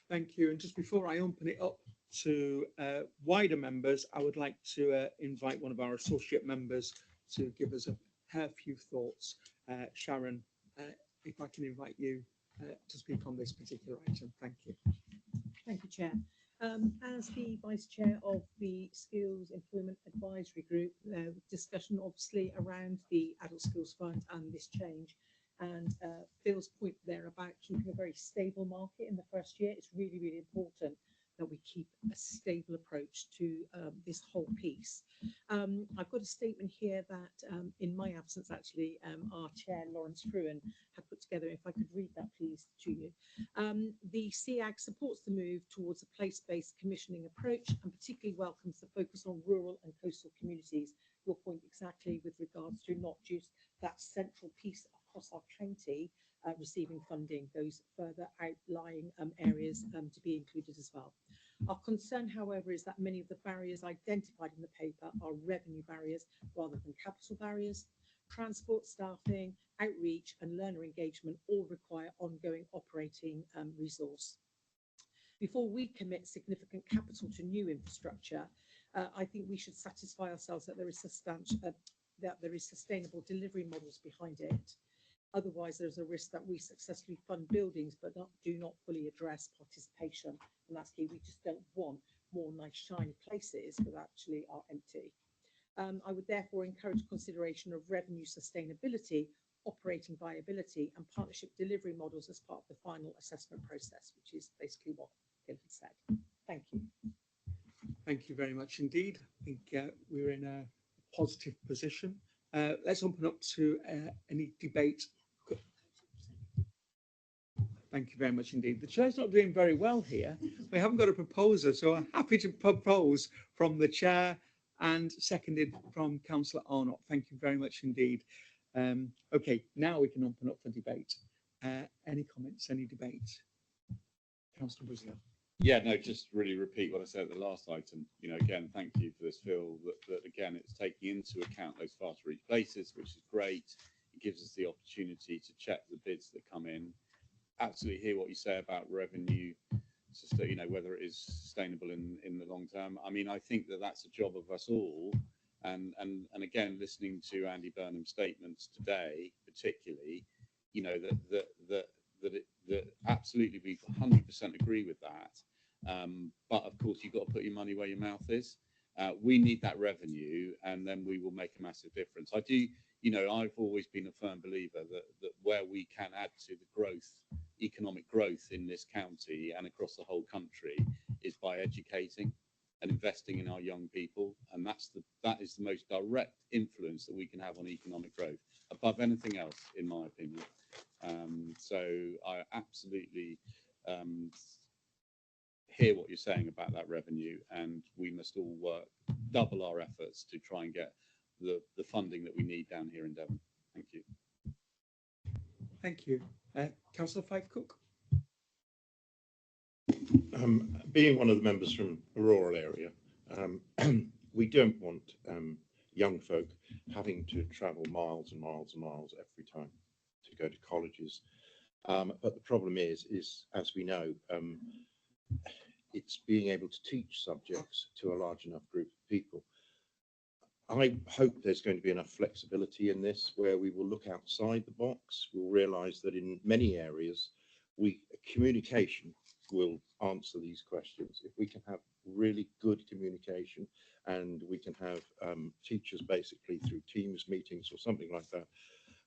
Thank you. And just before I open it up to wider members, I would like to invite one of our associate members to give us a few thoughts. Sharon, if I can invite you to speak on this particular item. Thank you. Thank you, Chair. As the Vice Chair of the Skills Employment Advisory Group, discussion obviously around the Adult Skills Fund and this change, and Phil's point there about keeping a very stable market in the first year is really, really important. that we keep a stable approach to this whole piece. I've got a statement here that, in my absence, actually, our chair, Lawrence Fruin, had put together. If I could read that, please, to you. The CAG supports the move towards a place-based commissioning approach and particularly welcomes the focus on rural and coastal communities. Your point exactly with regards to not just that central piece across our county receiving funding, those further outlying areas to be included as well. Our concern, however, is that many of the barriers identified in the paper are revenue barriers rather than capital barriers. Transport, staffing, outreach and learner engagement all require ongoing operating resource. Before we commit significant capital to new infrastructure, I think we should satisfy ourselves that there is sustainable delivery models behind it. Otherwise, there's a risk that we successfully fund buildings but do not fully address participation. And that's key. We just don't want more nice shiny places that actually are empty. I would therefore encourage consideration of revenue sustainability, operating viability and partnership delivery models as part of the final assessment process, which is basically what Phil had said. Thank you. Thank you very much indeed. I think we're in a positive position. Let's open up to any debate. Thank you very much indeed. The chair's not doing very well here. We haven't got a proposer, so I'm happy to propose from the chair and seconded from Councillor Arnott. Thank you very much indeed. Okay, now we can open up for debate. Any comments, any debate? Councillor Brazil. Yeah, no, just really repeat what I said at the last item. You know, again, thank you for this, Phil, that again, it's taking into account those far to reach places, which is great. It gives us the opportunity to check the bids that come in. Absolutely hear what you say about revenue, you know, whether it is sustainable in the long term. I mean, I think that that's a job of us all. And again, listening to Andy Burnham's statements today, particularly, you know, that absolutely we 100% agree with that. But of course, you've got to put your money where your mouth is. We need that revenue, and then we will make a massive difference. I do, you know, I've always been a firm believer that where we can add to the growth, economic growth in this county and across the whole country is by educating and investing in our young people, and that is the most direct influence that we can have on economic growth above anything else, in my opinion. So I absolutely hear what you're saying about that revenue, and we must all work double our efforts to try and get the funding that we need down here in Devon. Thank you. Thank you. Councillor Fife Cook. Being one of the members from a rural area, we don't want young folk having to travel miles and miles and miles every time to go to colleges. But the problem is as we know, it's being able to teach subjects to a large enough group of people. I hope there's going to be enough flexibility in this where we will look outside the box. We'll realise that in many areas, communication will answer these questions. If we can have really good communication and we can have teachers basically through Teams meetings or something like that,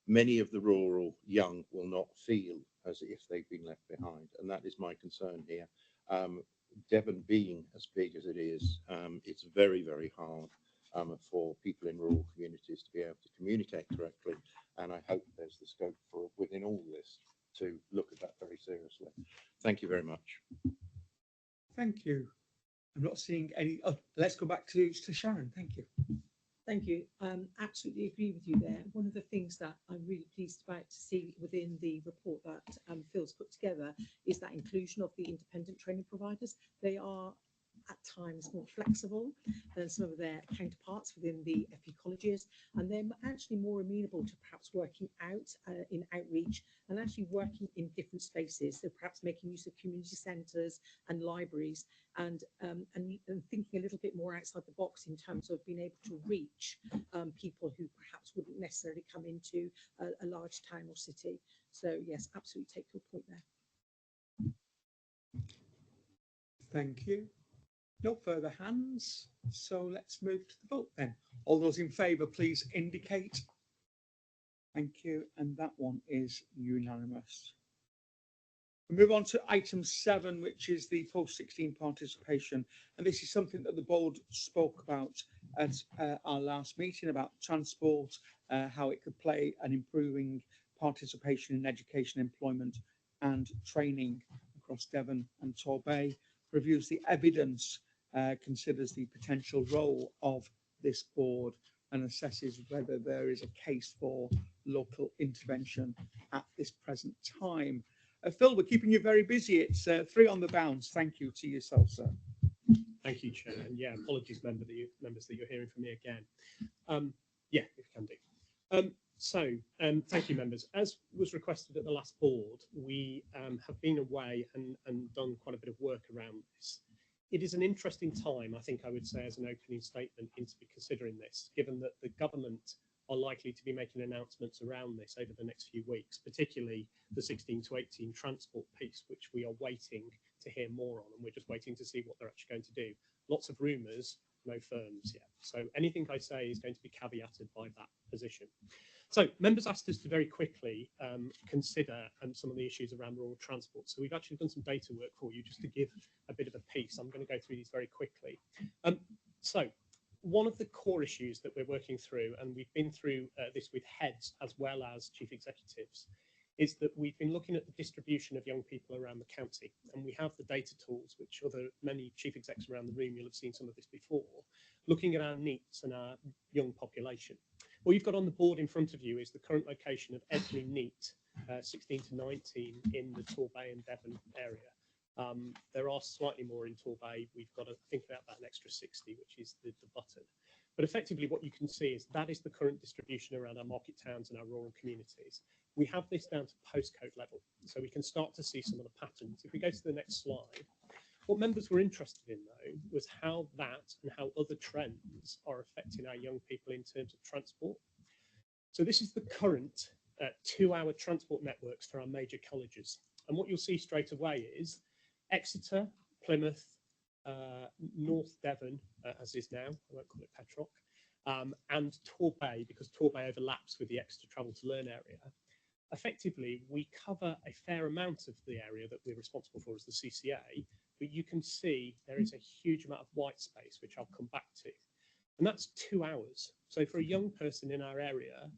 many of the rural young will not feel as if they've been left behind. And that is my concern here. Devon being as big as it is, it's very, very hard for people in rural communities to be able to communicate correctly. And I hope there's the scope for within all this to look at that very seriously. Thank you very much. Thank you. I'm not seeing any. Oh, let's go back to Sharon. Thank you. Thank you. Absolutely agree with you there. One of the things that I'm really pleased about to see within the report that Phil's put together is that inclusion of the independent training providers. They are at times more flexible than some of their counterparts within the FE colleges, and they're actually more amenable to perhaps working out in outreach and actually working in different spaces, so perhaps making use of community centres and libraries, and thinking a little bit more outside the box in terms of being able to reach people who perhaps wouldn't necessarily come into a large town or city. So yes, absolutely take your point there. Thank you. No further hands, so let's move to the vote then. All those in favour, please indicate. Thank you, and that one is unanimous. We move on to item 7, which is the post-16 participation. And this is something that the board spoke about at our last meeting about transport, how it could play an improving participation in education, employment and training across Devon and Torbay, reviews the evidence, considers the potential role of this board and assesses whether there is a case for local intervention at this present time. Phil, we're keeping you very busy. It's 3 on the bounce. Thank you to yourself, sir. Thank you, Chair. And yeah, apologies, members, that you're hearing from me again. Yeah, if you can do. Thank you, members. As was requested at the last board, we have been away and done quite a bit of work around this. It is an interesting time, I think I would say, as an opening statement, into considering this, given that the government are likely to be making announcements around this over the next few weeks, particularly the 16 to 18 transport piece, which we are waiting to hear more on, and we're just waiting to see what they're actually going to do. Lots of rumours, no firms yet. So anything I say is going to be caveated by that position. So members asked us to very quickly consider some of the issues around rural transport. So we've actually done some data work for you just to give a bit of a piece. I'm going to go through these very quickly. One of the core issues that we're working through, and we've been through this with heads as well as chief executives, is that we've been looking at the distribution of young people around the county, and we have the data tools, which many chief execs around the room, you'll have seen some of this before, looking at our NEETs and our young population. What you've got on the board in front of you is the current location of every NEET, 16 to 19, in the Torbay and Devon area. There are slightly more in Torbay. We've got to think about an extra 60, which is the button. But effectively what you can see is that is the current distribution around our market towns and our rural communities. We have this down to postcode level, so we can start to see some of the patterns. If we go to the next slide, what members were interested in, though, was how that and how other trends are affecting our young people in terms of transport. So this is the current 2-hour transport networks for our major colleges. And what you'll see straight away is Exeter, Plymouth, North Devon, as is now, I won't call it Petrock, and Torbay, because Torbay overlaps with the Exeter Travel to Learn area. Effectively, we cover a fair amount of the area that we're responsible for as the CCA, but you can see there is a huge amount of white space, which I'll come back to. And that's 2 hours. So for a young person in our area,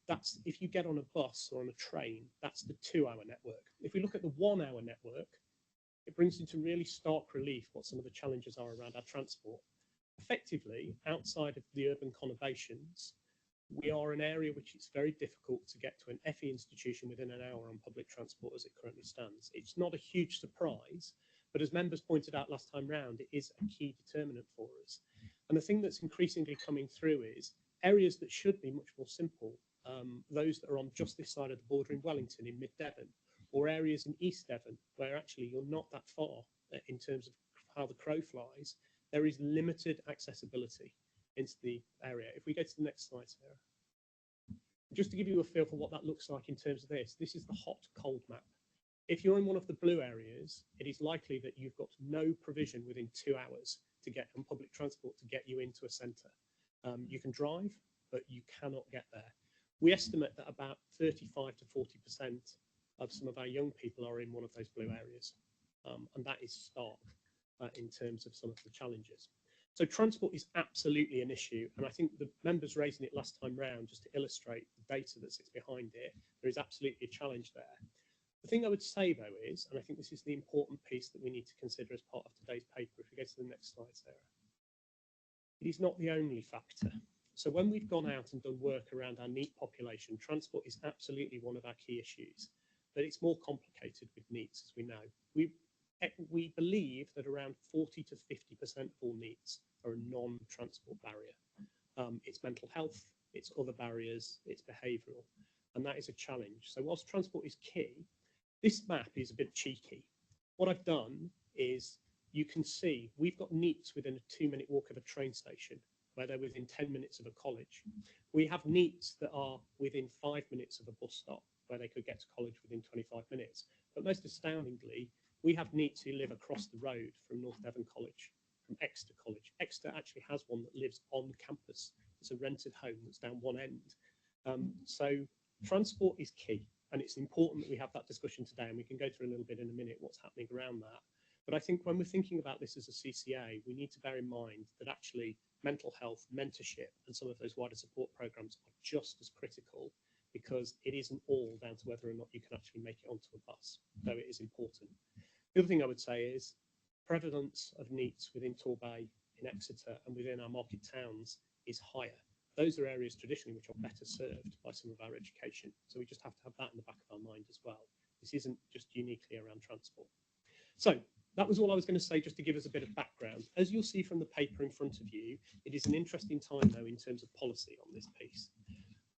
that's, if you get on a bus or on a train, that's the 2-hour network. If we look at the 1-hour network, it brings into really stark relief what some of the challenges are around our transport. Effectively, outside of the urban conurbations, we are an area which it's very difficult to get to an FE institution within an hour on public transport as it currently stands. It's not a huge surprise, but as members pointed out last time round, it is a key determinant for us. And the thing that's increasingly coming through is areas that should be much more simple, those that are on just this side of the border in Wellington, in mid-Devon, or areas in East Devon, where actually you're not that far in terms of how the crow flies, there is limited accessibility into the area. If we go to the next slide, Sarah. Just to give you a feel for what that looks like in terms of this is the hot cold map. If you're in one of the blue areas, it is likely that you've got no provision within 2 hours to get on public transport to get you into a centre. You can drive, but you cannot get there. We estimate that about 35 to 40% of some of our young people are in one of those blue areas. And that is stark in terms of some of the challenges. So transport is absolutely an issue. And I think the members raising it last time round, just to illustrate the data that sits behind it, there is absolutely a challenge there. The thing I would say, though, is, and I think this is the important piece that we need to consider as part of today's paper, if we go to the next slide, Sarah, it is not the only factor. So when we've gone out and done work around our NEET population, transport is absolutely one of our key issues, but it's more complicated with NEETs, as we know. We believe that around 40 to 50% of all NEETs are a non-transport barrier. It's mental health, it's other barriers, it's behavioural, and that is a challenge. So whilst transport is key, this map is a bit cheeky. What I've done is, you can see we've got NEETs within a 2-minute walk of a train station, where they're within 10 minutes of a college. We have NEETs that are within 5 minutes of a bus stop, where they could get to college within 25 minutes. But most astoundingly, we have NEETs who live across the road from North Devon College, from Exeter College. Exeter actually has one that lives on campus. It's a rented home that's down one end. So transport is key. And it's important that we have that discussion today, and we can go through a little bit in a minute what's happening around that. But I think when we're thinking about this as a CCA, we need to bear in mind that actually mental health, mentorship, and some of those wider support programs are just as critical, because it isn't all down to whether or not you can actually make it onto a bus, though it is important. The other thing I would say is prevalence of NEETs within Torbay, in Exeter, and within our market towns is higher. Those are areas traditionally which are better served by some of our education. So we just have to have that in the back of our mind as well. This isn't just uniquely around transport. So that was all I was going to say, just to give us a bit of background. As you'll see from the paper in front of you, it is an interesting time, though, in terms of policy on this piece.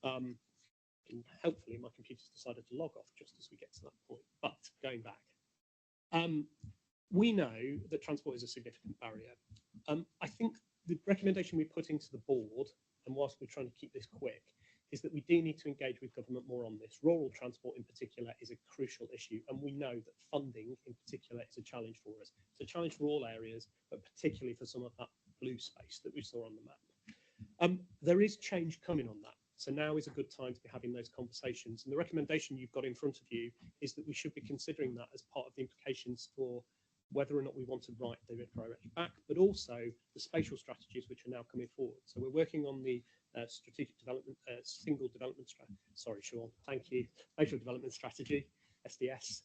And hopefully my computer's decided to log off just as we get to that point. But going back, we know that transport is a significant barrier. I think the recommendation we put into the board, and whilst we're trying to keep this quick, is that we do need to engage with government more on this. Rural transport in particular is a crucial issue, and we know that funding in particular is a challenge for us. It's a challenge for all areas, but particularly for some of that blue space that we saw on the map. There is change coming on that. So now is a good time to be having those conversations. And the recommendation you've got in front of you is that we should be considering that as part of the implications for whether or not we want to write the directly back, but also the spatial strategies which are now coming forward. So we're working on the strategic development, single development strategy. Sorry, Sean, thank you. Spatial development strategy, SDS.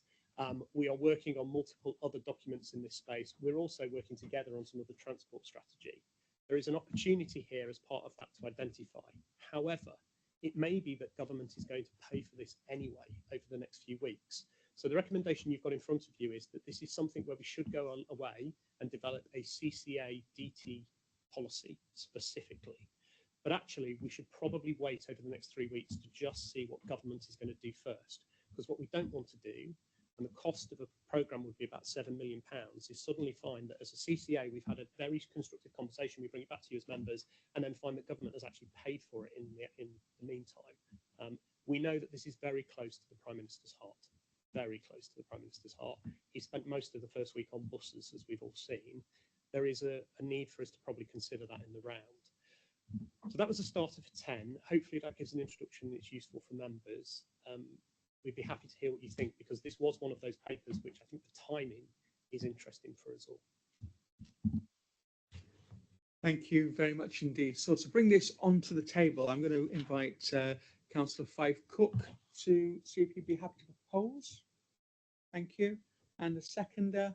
We are working on multiple other documents in this space. We're also working together on some of the transport strategy. There is an opportunity here as part of that to identify. However, it may be that government is going to pay for this anyway over the next few weeks. So the recommendation you've got in front of you is that this is something where we should go away and develop a CCA DT policy specifically. But actually, we should probably wait over the next 3 weeks to just see what government is going to do first. Because what we don't want to do, and the cost of a programme would be about £7 million, is suddenly find that as a CCA, we've had a very constructive conversation, we bring it back to you as members, and then find that government has actually paid for it in the meantime. We know that this is very close to the Prime Minister's heart. Very close to the Prime Minister's heart. He spent most of the first week on buses, as we've all seen. There is a need for us to probably consider that in the round. So that was a starter for 10. Hopefully that gives an introduction that's useful for members. We'd be happy to hear what you think, because this was one of those papers which I think the timing is interesting for us all. Thank you very much indeed. So to bring this onto the table, I'm going to invite Councillor Fife Cook to see if you'd be happy to propose. Thank you. And the seconder,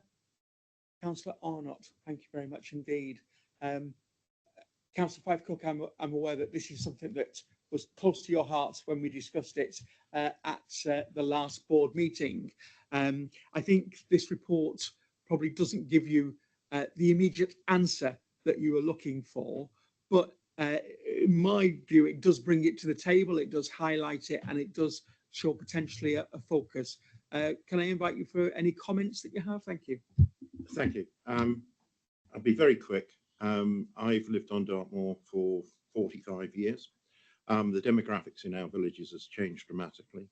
Councillor Arnott. Thank you very much indeed. Councillor Fife Cook, I'm aware that this is something that was close to your heart when we discussed it at the last board meeting. I think this report probably doesn't give you the immediate answer that you were looking for, but in my view, it does bring it to the table, it does highlight it, and it does show potentially a focus. Can I invite you for any comments that you have? Thank you. Thank you. I'll be very quick. I've lived on Dartmoor for 45 years. The demographics in our villages has changed dramatically.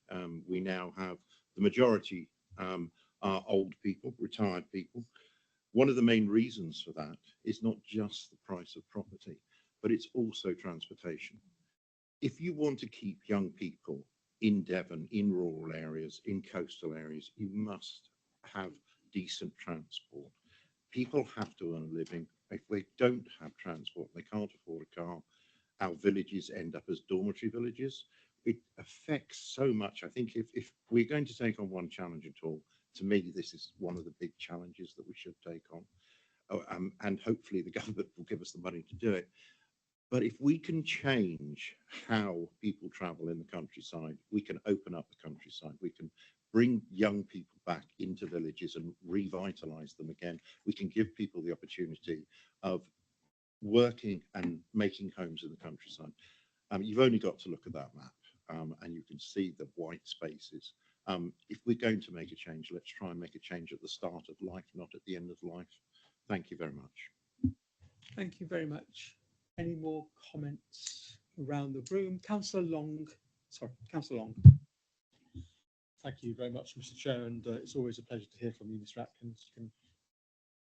We now have the majority are old people, retired people. One of the main reasons for that is not just the price of property, but it's also transportation. If you want to keep young people in Devon, in rural areas, in coastal areas, you must have decent transport. People have to earn a living. If they don't have transport, they can't afford a car, our villages end up as dormitory villages. It affects so much. I think if we're going to take on one challenge at all, to me, this is one of the big challenges that we should take on. And hopefully the government will give us the money to do it. But if we can change how people travel in the countryside, we can open up the countryside. We can bring young people back into villages and revitalise them again. We can give people the opportunity of working and making homes in the countryside. You've only got to look at that map and you can see the white spaces. If we're going to make a change, let's try and make a change at the start of life, not at the end of life. Thank you very much. Thank you very much. Any more comments around the room? Councillor Long. Sorry, Councillor Long. Thank you very much, Mr. Chair, and it's always a pleasure to hear from you, Mr. Atkins. You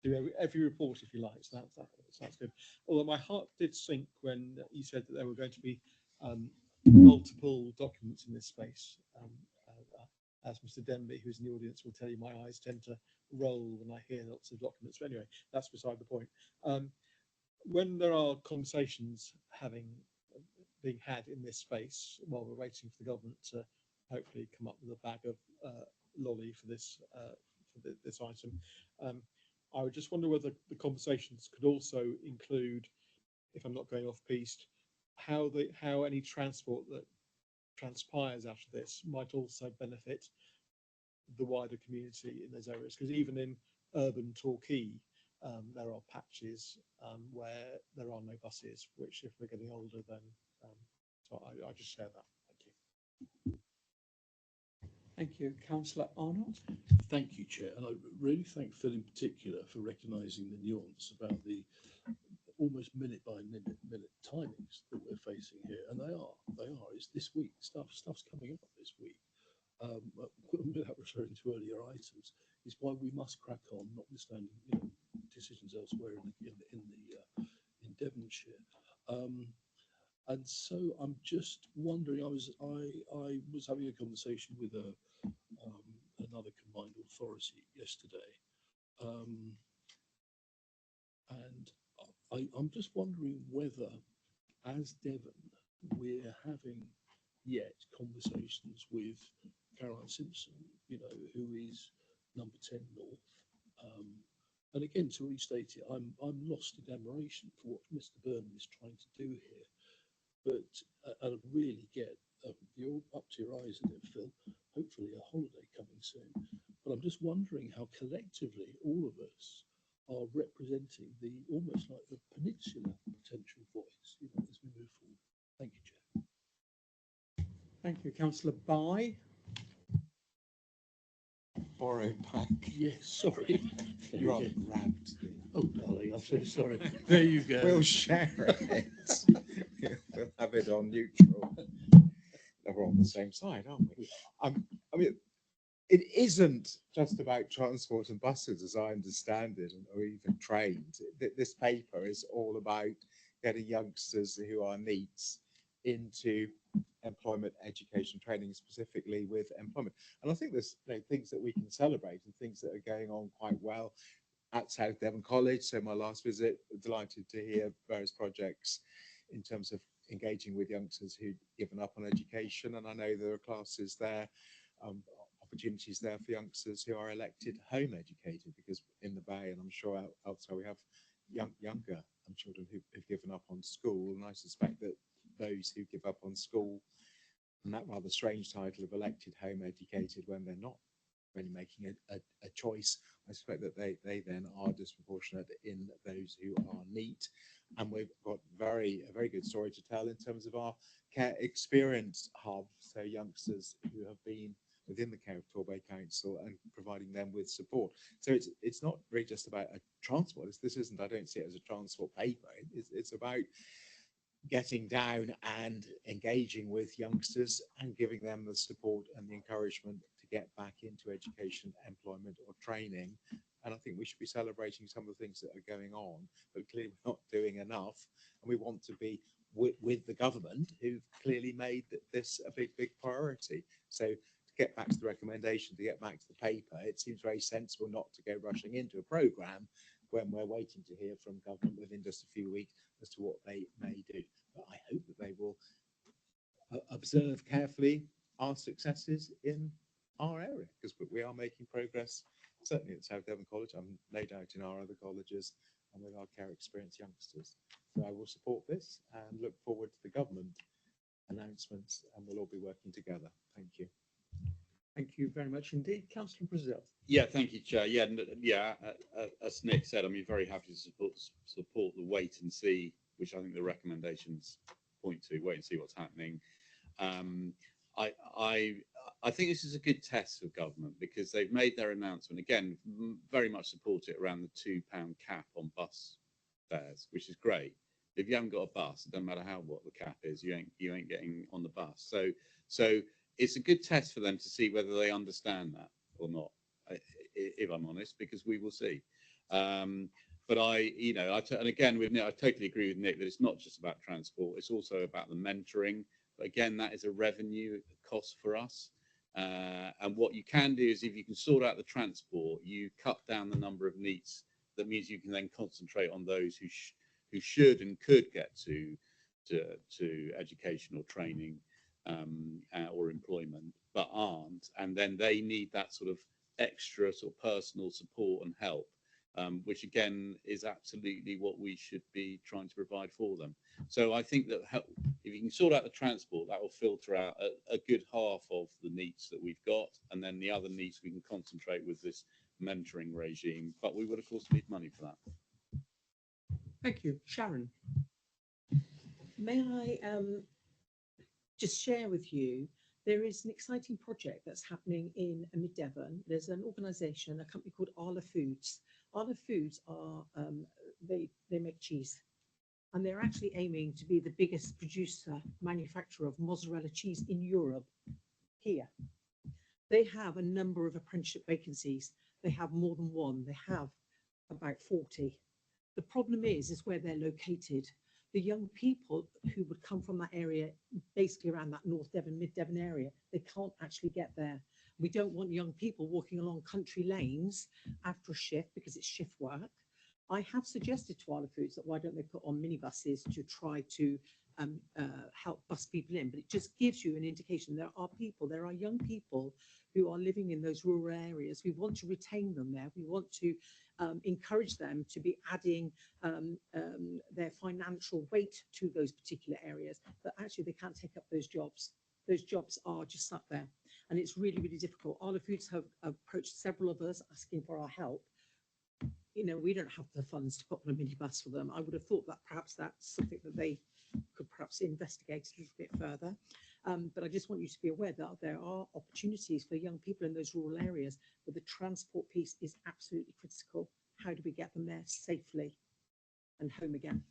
can do every report if you like, so that sounds good. Although my heart did sink when you said that there were going to be multiple documents in this space. as Mr. Denby, who's in the audience, will tell you, my eyes tend to roll when I hear lots of documents. But anyway, that's beside the point. When there are conversations being had in this space while we're waiting for the government to hopefully come up with a bag of lolly for this this item, I would just wonder whether the conversations could also include, if I'm not going off piste, how any transport that transpires out of this might also benefit the wider community in those areas, because even in urban Torquay, there are patches where there are no buses, which if we're getting older, then so I just share that. Thank you. Thank you, Councillor Arnott. Thank you, Chair, and I really thank Phil in particular for recognising the nuance about the almost minute by minute timings that we're facing here, and they are. It's this week. Stuff's coming up this week. Without referring to earlier items, is why we must crack on, notwithstanding decisions elsewhere in Devonshire. And so I'm just wondering. I was having a conversation with another combined authority yesterday, and I'm just wondering whether, as Devon, we're having yet conversations with Caroline Simpson, who is number 10 North. And again, to restate it, I'm lost in admiration for what Mr. Burnham is trying to do here. But I really get, you're up to your eyes in it, Phil, hopefully a holiday coming soon. But I'm just wondering how collectively all of us are representing almost like the peninsular potential voice, as we move forward. Thank you, Chair. Thank you, Councillor Bye. Borrow back. Yes, sorry. Rather grabbed. Oh, darling, I'm so sorry. There you go. We'll share it. We'll have it on neutral. We're on the same side, aren't we? I mean, it isn't just about transport and buses, as I understand it, or even trains. This paper is all about getting youngsters who are NEETs into employment, education, training, specifically with employment. And I think there's things that we can celebrate and things that are going on quite well at South Devon College. So my last visit, delighted to hear various projects in terms of engaging with youngsters who'd given up on education. And I know there are classes there, opportunities there for youngsters who are elected home educated, because in the Bay, and I'm sure elsewhere, we have younger children who've given up on school. And I suspect that those who give up on school, and that rather strange title of elected home educated, when they're not really making a choice, I suspect that they then are disproportionate in those who are NEET. And we've got a very good story to tell in terms of our care experience hub. So youngsters who have been within the care of Torbay Council and providing them with support. So it's not really just about a transport. I don't see it as a transport paper. It's about getting down and engaging with youngsters and giving them the support and the encouragement to get back into education, employment or training. And I think we should be celebrating some of the things that are going on, but clearly we're not doing enough. And we want to be with the government, who've clearly made this a big priority. So to get back to the recommendation, to get back to the paper, it seems very sensible not to go rushing into a programme when we're waiting to hear from government within just a few weeks as to what they may do. But I hope that they will observe carefully our successes in our area, because we are making progress, certainly at South Devon College, I'm no doubt in our other colleges, and with our care experience youngsters. So I will support this and look forward to the government announcements, and we'll all be working together. Thank you. Thank you very much indeed. Councillor Brazil. Yeah, thank you, Chair. As Nick said, I'm very happy to support the wait and see, which I think the recommendations point to. Wait and see what's happening. I think this is a good test for government, because they've made their announcement, again, very much support it, around the £2 cap on bus fares, which is great. If you haven't got a bus, it doesn't matter what the cap is, you ain't getting on the bus. So it's a good test for them to see whether they understand that or not, if I'm honest, because we will see. But I totally agree with Nick that it's not just about transport, it's also about the mentoring. But again, that is a revenue cost for us. And what you can do is if you can sort out the transport, you cut down the number of NEETs. That means you can then concentrate on those who should and could get to education or training or employment, but aren't. And then they need that sort of extra sort of personal support and help, which again is absolutely what we should be trying to provide for them. So I think that if you can sort out the transport, that will filter out a good half of the needs that we've got, and then the other needs we can concentrate with this mentoring regime. But we would of course need money for that. Thank you, Sharon. May I just share with you, there is an exciting project that's happening in Mid Devon. There's an organisation, a company called Arla Foods. Arla Foods are, they make cheese. And they're actually aiming to be the biggest producer, manufacturer of mozzarella cheese in Europe here. They have a number of apprenticeship vacancies. They have more than one. They have about 40. The problem is where they're located. The young people who would come from that area, basically around that North Devon, Mid Devon area, they can't actually get there. We don't want young people walking along country lanes after a shift because it's shift work. I have suggested to Arla Foods that why don't they put on minibuses to try to help bus people in, but it just gives you an indication. There are young people who are living in those rural areas. We want to retain them there. We want to encourage them to be adding their financial weight to those particular areas, but actually they can't take up those jobs. Those jobs are just sat there, and it's really, really difficult. Arla Foods have approached several of us asking for our help. You know, we don't have the funds to put on a minibus for them. I would have thought that perhaps that's something that they could perhaps investigate a little bit further. But I just want you to be aware that there are opportunities for young people in those rural areas, but the transport piece is absolutely critical. How do we get them there safely and home again?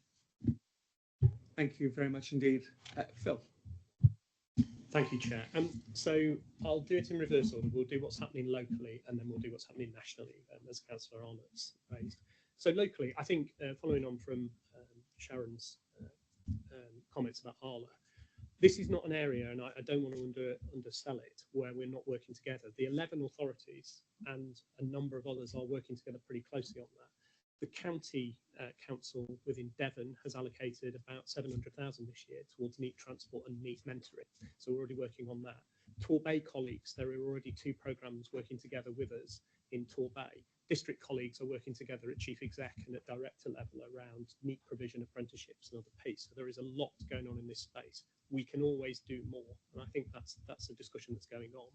Thank you very much indeed. Phil. Thank you, Chair. So I'll do it in reverse order. We'll do what's happening locally, and then we'll do what's happening nationally, as Councillor Arnott's raised. So locally, I think following on from Sharon's comments about Arla, this is not an area, and I don't want to undersell it, where we're not working together. The 11 authorities and a number of others are working together pretty closely on that. The county council within Devon has allocated about 700,000 this year towards NEET transport and NEET mentoring. So we're already working on that. Torbay colleagues, there are already 2 programmes working together with us in Torbay. District colleagues are working together at chief exec and at director level around NEET provision, apprenticeships and other piece. So there is a lot going on in this space. We can always do more. And I think that's a discussion that's going on.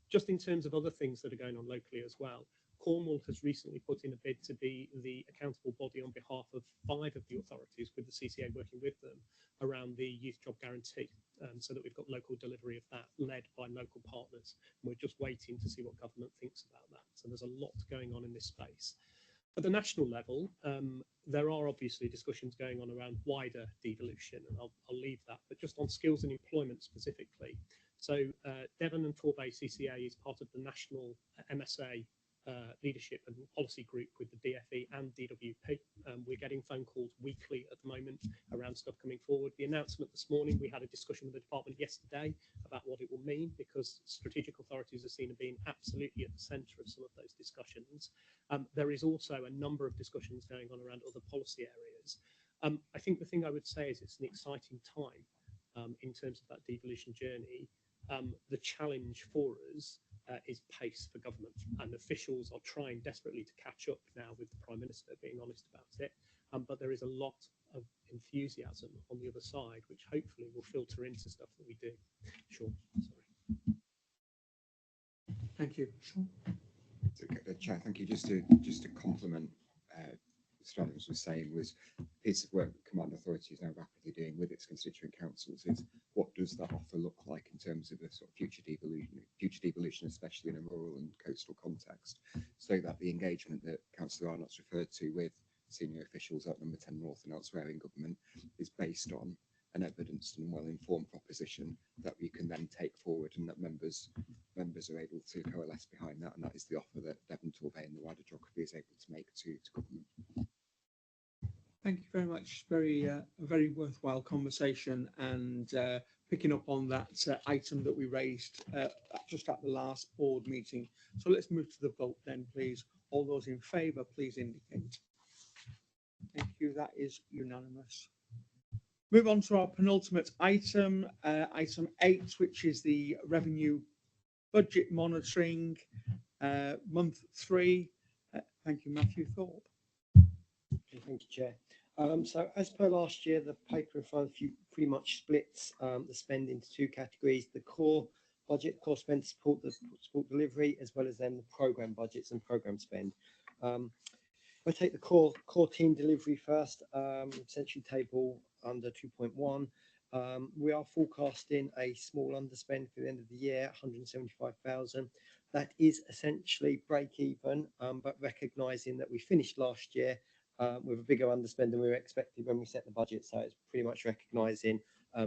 Just in terms of other things that are going on locally as well, Cornwall has recently put in a bid to be the accountable body on behalf of 5 of the authorities, with the CCA working with them, around the youth job guarantee, so that we've got local delivery of that led by local partners. And we're just waiting to see what government thinks about that. So there's a lot going on in this space. At the national level, there are obviously discussions going on around wider devolution, and I'll leave that, but just on skills and employment specifically. So Devon and Torbay CCA is part of the national MSA leadership and policy group with the DFE and DWP. We're getting phone calls weekly at the moment around stuff coming forward. The announcement this morning, we had a discussion with the department yesterday about what it will mean, because strategic authorities are seen as being absolutely at the centre of some of those discussions. There is also a number of discussions going on around other policy areas. I think the thing I would say is it's an exciting time in terms of that devolution journey. The challenge for us is pace for government, and officials are trying desperately to catch up now with the Prime Minister being honest about it. But there is a lot of enthusiasm on the other side, which hopefully will filter into stuff that we do. Sean, sorry. Thank you. Sean. Chair, thank you. Just to compliment Mr. Adams was saying, was a piece of work that Command Authority is now rapidly doing with its constituent councils is what does that offer look like in terms of a sort of future devolution, especially in a rural and coastal context, so that the engagement that Councillor Arnott's referred to with senior officials at Number 10 North and elsewhere in government is based on an evidenced and well-informed proposition that we can then take forward, and that members are able to coalesce behind that, and that is the offer that Devon, Torbay and the wider geography is able to make to government. Thank you very much. Very worthwhile conversation, and picking up on that item that we raised just at the last board meeting. So let's move to the vote then, please. All those in favour, please indicate. Thank you. That is unanimous. Move on to our penultimate item, item 8, which is the revenue budget monitoring, month 3. Thank you, Matthew Thorpe. Okay, thank you, Chair. So as per last year, the paper in front of you pretty much splits the spend into 2 categories: the core budget, core spend to support the support delivery, as well as then the program budgets and program spend. If I take the core team delivery first, essentially table under 2.1, we are forecasting a small underspend for the end of the year, 175,000. That is essentially break even, but recognising that we finished last year with a bigger underspend than we were expecting when we set the budget. So it's pretty much recognising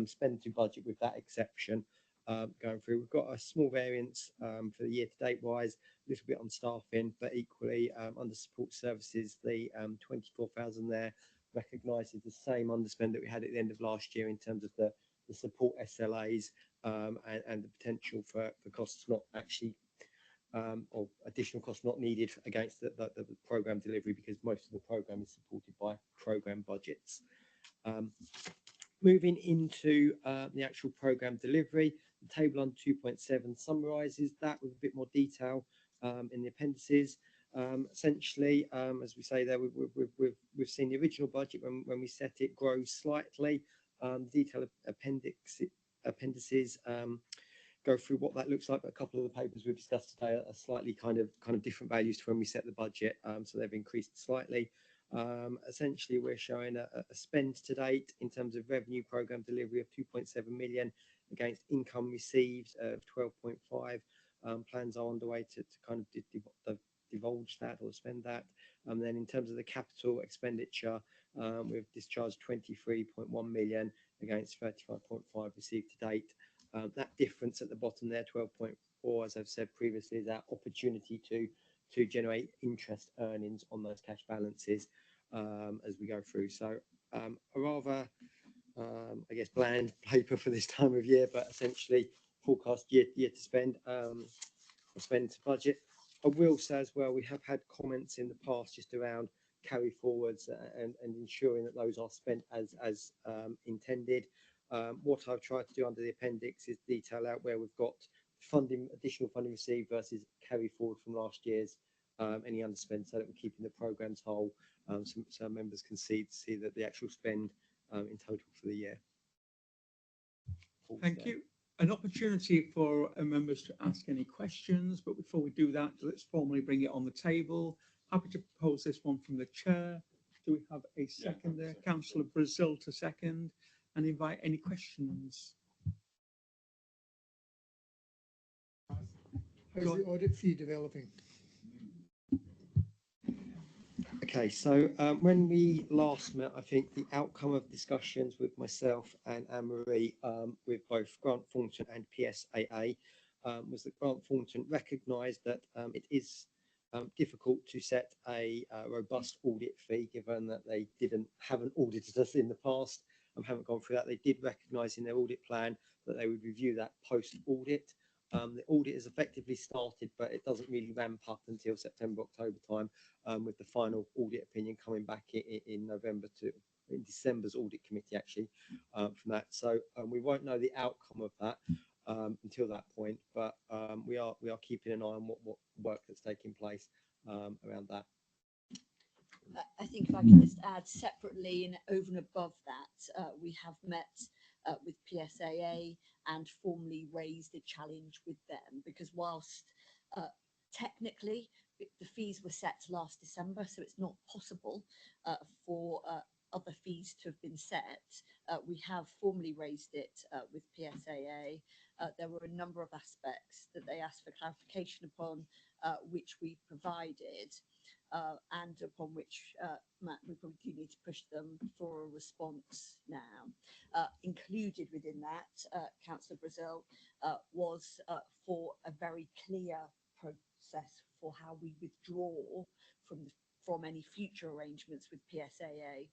spend to budget with that exception going through. We've got a small variance for the year to date wise, a little bit on staffing, but equally under support services, the 24,000 there recognises the same underspend that we had at the end of last year in terms of the support SLAs and the potential for costs not actually or additional costs not needed against the programme delivery, because most of the programme is supported by programme budgets. Moving into the actual programme delivery, the table on 2.7 summarises that with a bit more detail in the appendices. Essentially, as we say there, we've seen the original budget when we set it grow slightly. Detailed appendices go through what that looks like, but a couple of the papers we've discussed today are slightly kind of different values to when we set the budget, so they've increased slightly. Essentially, we're showing a spend to date in terms of revenue program delivery of 2.7 million against income received of 12.5. Plans are underway to kind of divulge that or spend that. And then in terms of the capital expenditure, we've discharged 23.1 million against 35.5 received to date. That difference at the bottom there, 12.4, as I've said previously, is our opportunity to generate interest earnings on those cash balances as we go through. So a rather, I guess, bland paper for this time of year, but essentially forecast year to spend, spend to budget. I will say as well, we have had comments in the past just around carry forwards and ensuring that those are spent as intended. What I've tried to do under the appendix is detail out where we've got funding, additional funding received versus carry forward from last year's any underspend, so that we're keeping the programmes whole, so members can see that the actual spend in total for the year. Thank you. An opportunity for members to ask any questions, but before we do that, let's formally bring it on the table. Happy to propose this one from the chair. Do we have a second there? Councillor Brazil to second, and invite any questions. How's the audit fee developing? Okay, so when we last met, I think the outcome of discussions with myself and Anne-Marie with both Grant Thornton and PSAA was that Grant Thornton recognised that it is difficult to set a robust audit fee, given that they haven't audited us in the past and haven't gone through that. They did recognise in their audit plan that they would review that post-audit. The audit has effectively started, but it doesn't really ramp up until September, October time, with the final audit opinion coming back in December's audit committee actually from that. So we won't know the outcome of that until that point, but we are keeping an eye on what work that's taking place around that. I think if I can just add separately and over and above that, we have met with PSAA and formally raised a challenge with them, because whilst technically the fees were set last December, so it's not possible for other fees to have been set, we have formally raised it with PSAA. There were a number of aspects that they asked for clarification upon, which we provided. And upon which, Matt, we probably do need to push them for a response now. Included within that, Councillor Brazil, was for a very clear process for how we withdraw from any future arrangements with PSAA.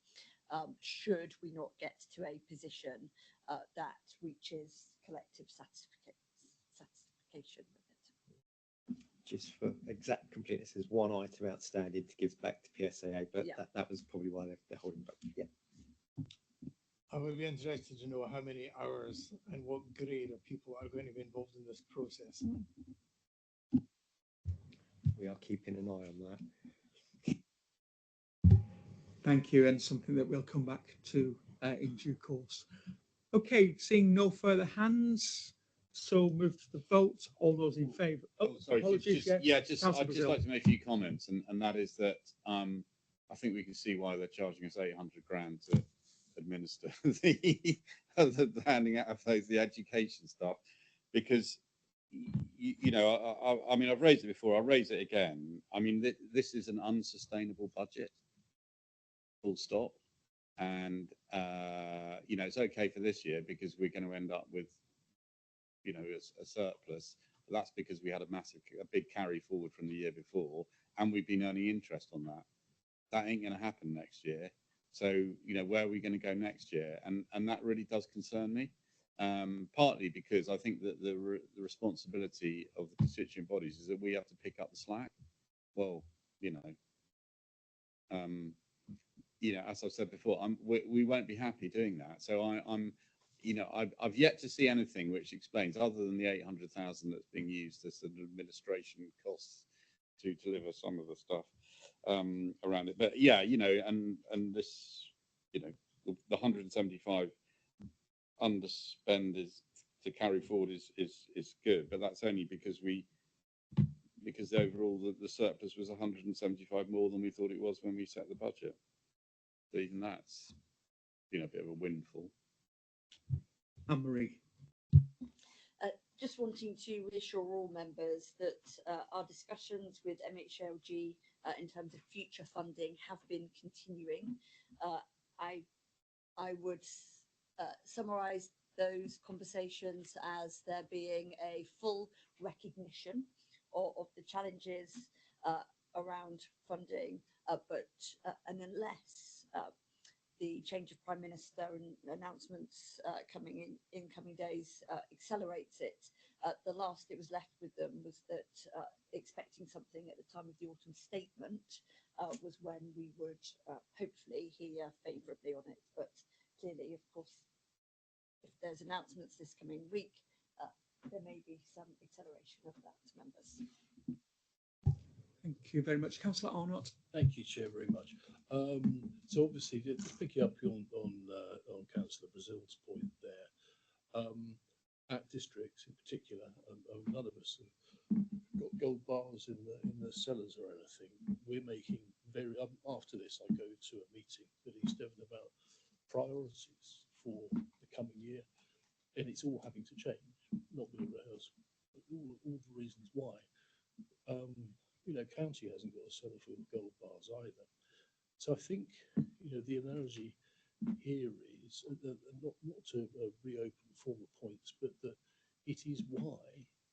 should we not get to a position that reaches collective satisfaction with it. Just for exact completeness, there's one item outstanding to give back to PSAA, but Yeah. that was probably why they're holding back. Yeah. I would be interested to know how many hours and what grade of people are going to be involved in this process. We are keeping an eye on that. Thank you, and something that we'll come back to in due course. Okay, seeing no further hands, so move to the vote. All those in favour? Oh, Sorry, apologies. I'd just Councillor like to make a few comments, and that is that I think we can see why they're charging us 800 grand to administer the handing out of the education stuff, because you know, I mean, I've raised it before, I'll raise it again. I mean, this is an unsustainable budget, full stop. And you know, it's okay for this year because we're going to end up with, you know, a surplus. But that's because we had a big carry forward from the year before, and we've been earning interest on that. That ain't going to happen next year. So, you know, where are we going to go next year? And that really does concern me. Partly because I think that the responsibility of the constituent bodies is that we have to pick up the slack. Well, you know, as I've said before, we won't be happy doing that. So I'm, you know, I've yet to see anything which explains, other than the 800,000 that's being used as an administration costs to deliver some of the stuff around it. But yeah, you know, and this, you know, the 175 underspend is to carry forward is good, but that's only because overall the surplus was 175 more than we thought it was when we set the budget. So even that's, you know, a bit of a windfall. Anne-Marie. Just wanting to reassure all members that our discussions with MHLG in terms of future funding have been continuing. I would summarise those conversations as there being a full recognition of the challenges around funding, and unless the change of Prime Minister and announcements coming in coming days accelerates it, the last it was left with them was that expecting something at the time of the autumn statement was when we would hopefully hear favourably on it. But clearly, of course, if there's announcements this coming week, there may be some acceleration of that, members. Thank you very much. Councillor Arnott. Thank you, Chair, very much. So obviously, picking up on Councillor Brazil's point there, at districts in particular, none of us have got gold bars in the cellars or anything. We're making after this, I go to a meeting at East Devon about priorities for the coming year, and it's all having to change, not with a rehearsal, but all the reasons why. You know, county hasn't got a cellar full of gold bars either. So I think, you know, the analogy here is not to reopen former points, but that it is why,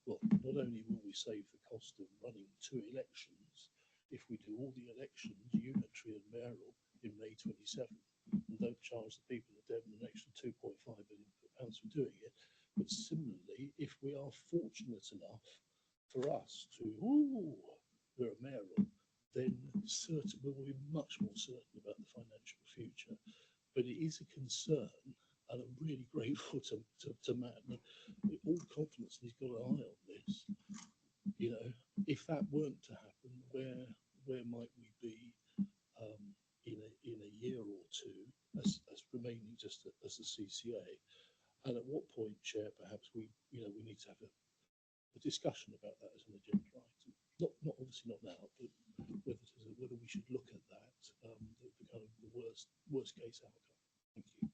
well, not only will we save the cost of running 2 elections if we do all the elections, unitary and mayoral, in May 27, and don't charge the people of Devon an extra £2.5 billion for doing it, but similarly, if we are fortunate enough for us to, we're a mayoral, then we'll be much more certain about the financial future. But it is a concern, and I'm really grateful to Matt. And all confidence he's got an eye on this. You know, if that weren't to happen, where might we be in a year or two as remaining just as a CCA? And at what point, Chair, perhaps we need to have a discussion about that as an agenda item. Not obviously not now, but whether we should look at that, the kind of the worst case outcome. Thank you.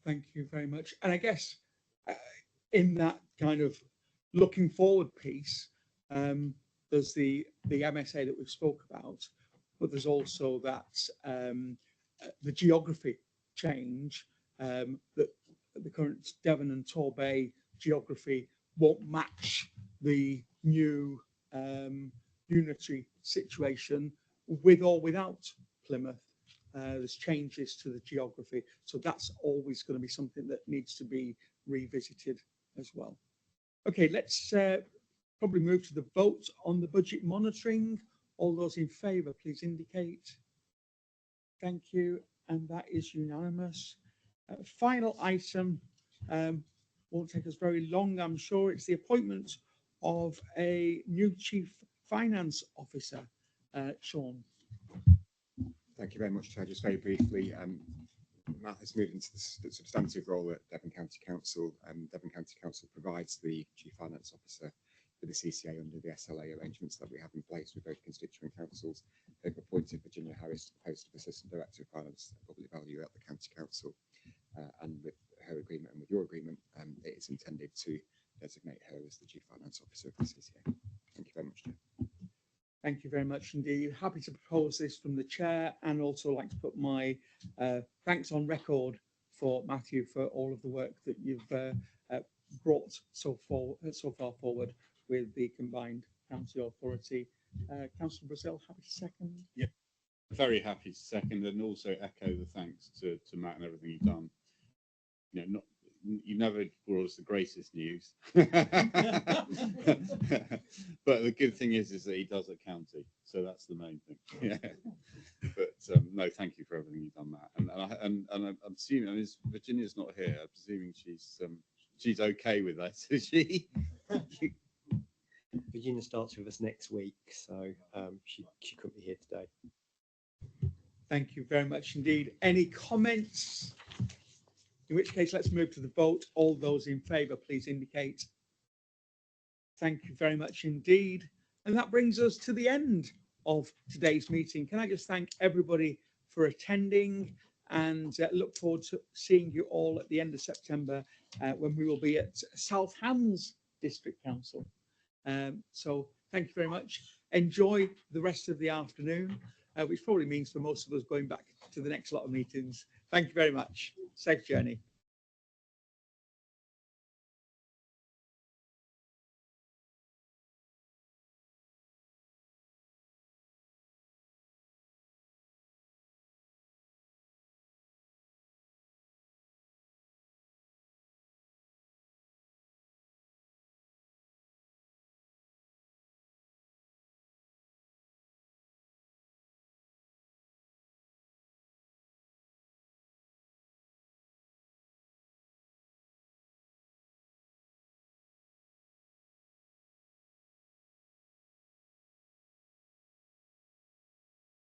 Thank you very much. And I guess in that kind of looking forward piece, there's the MSA that we've spoke about, but there's also that the geography change, that the current Devon and Torbay geography won't match the new unitary situation with or without Plymouth. there's changes to the geography. So that's always going to be something that needs to be revisited as well. Okay, let's probably move to the vote on the budget monitoring. All those in favour, please indicate. Thank you, and that is unanimous. Final item, won't take us very long, I'm sure. It's the appointment of a new Chief Finance Officer. Sean. Thank you very much, Chair. Just very briefly, Matt has moved into the substantive role at Devon County Council. Devon County Council provides the Chief Finance Officer with the CCA under the SLA arrangements that we have in place with both constituent councils. They've appointed Virginia Harris to the post of Assistant Director of Finance and Public Value at the County Council. And with her agreement and with your agreement, it is intended to designate her as the Chief Finance Officer of the CCA. Thank you very much, Chair. Thank you very much indeed. Happy to propose this from the chair, and also like to put my thanks on record for Matthew for all of the work that you've brought so far forward with the combined county authority. Councillor Brazil, happy to second. Yeah, very happy to second, and also echo the thanks to Matt and everything you've done. You know, you never brought us the greatest news, but the good thing is that he does at county, so that's the main thing. Yeah. But no, thank you for everything you've done, Matt. And I'm assuming, and Virginia's not here, I'm presuming she's okay with that, is she? Virginia starts with us next week, so she couldn't be here today. Thank you very much indeed. Any comments? In which case, let's move to the vote. All those in favour, please indicate. Thank you very much indeed. And that brings us to the end of today's meeting. Can I just thank everybody for attending, and look forward to seeing you all at the end of September when we will be at South Hants District Council. So thank you very much. Enjoy the rest of the afternoon, which probably means for most of us going back to the next lot of meetings. Thank you very much. Safe journey.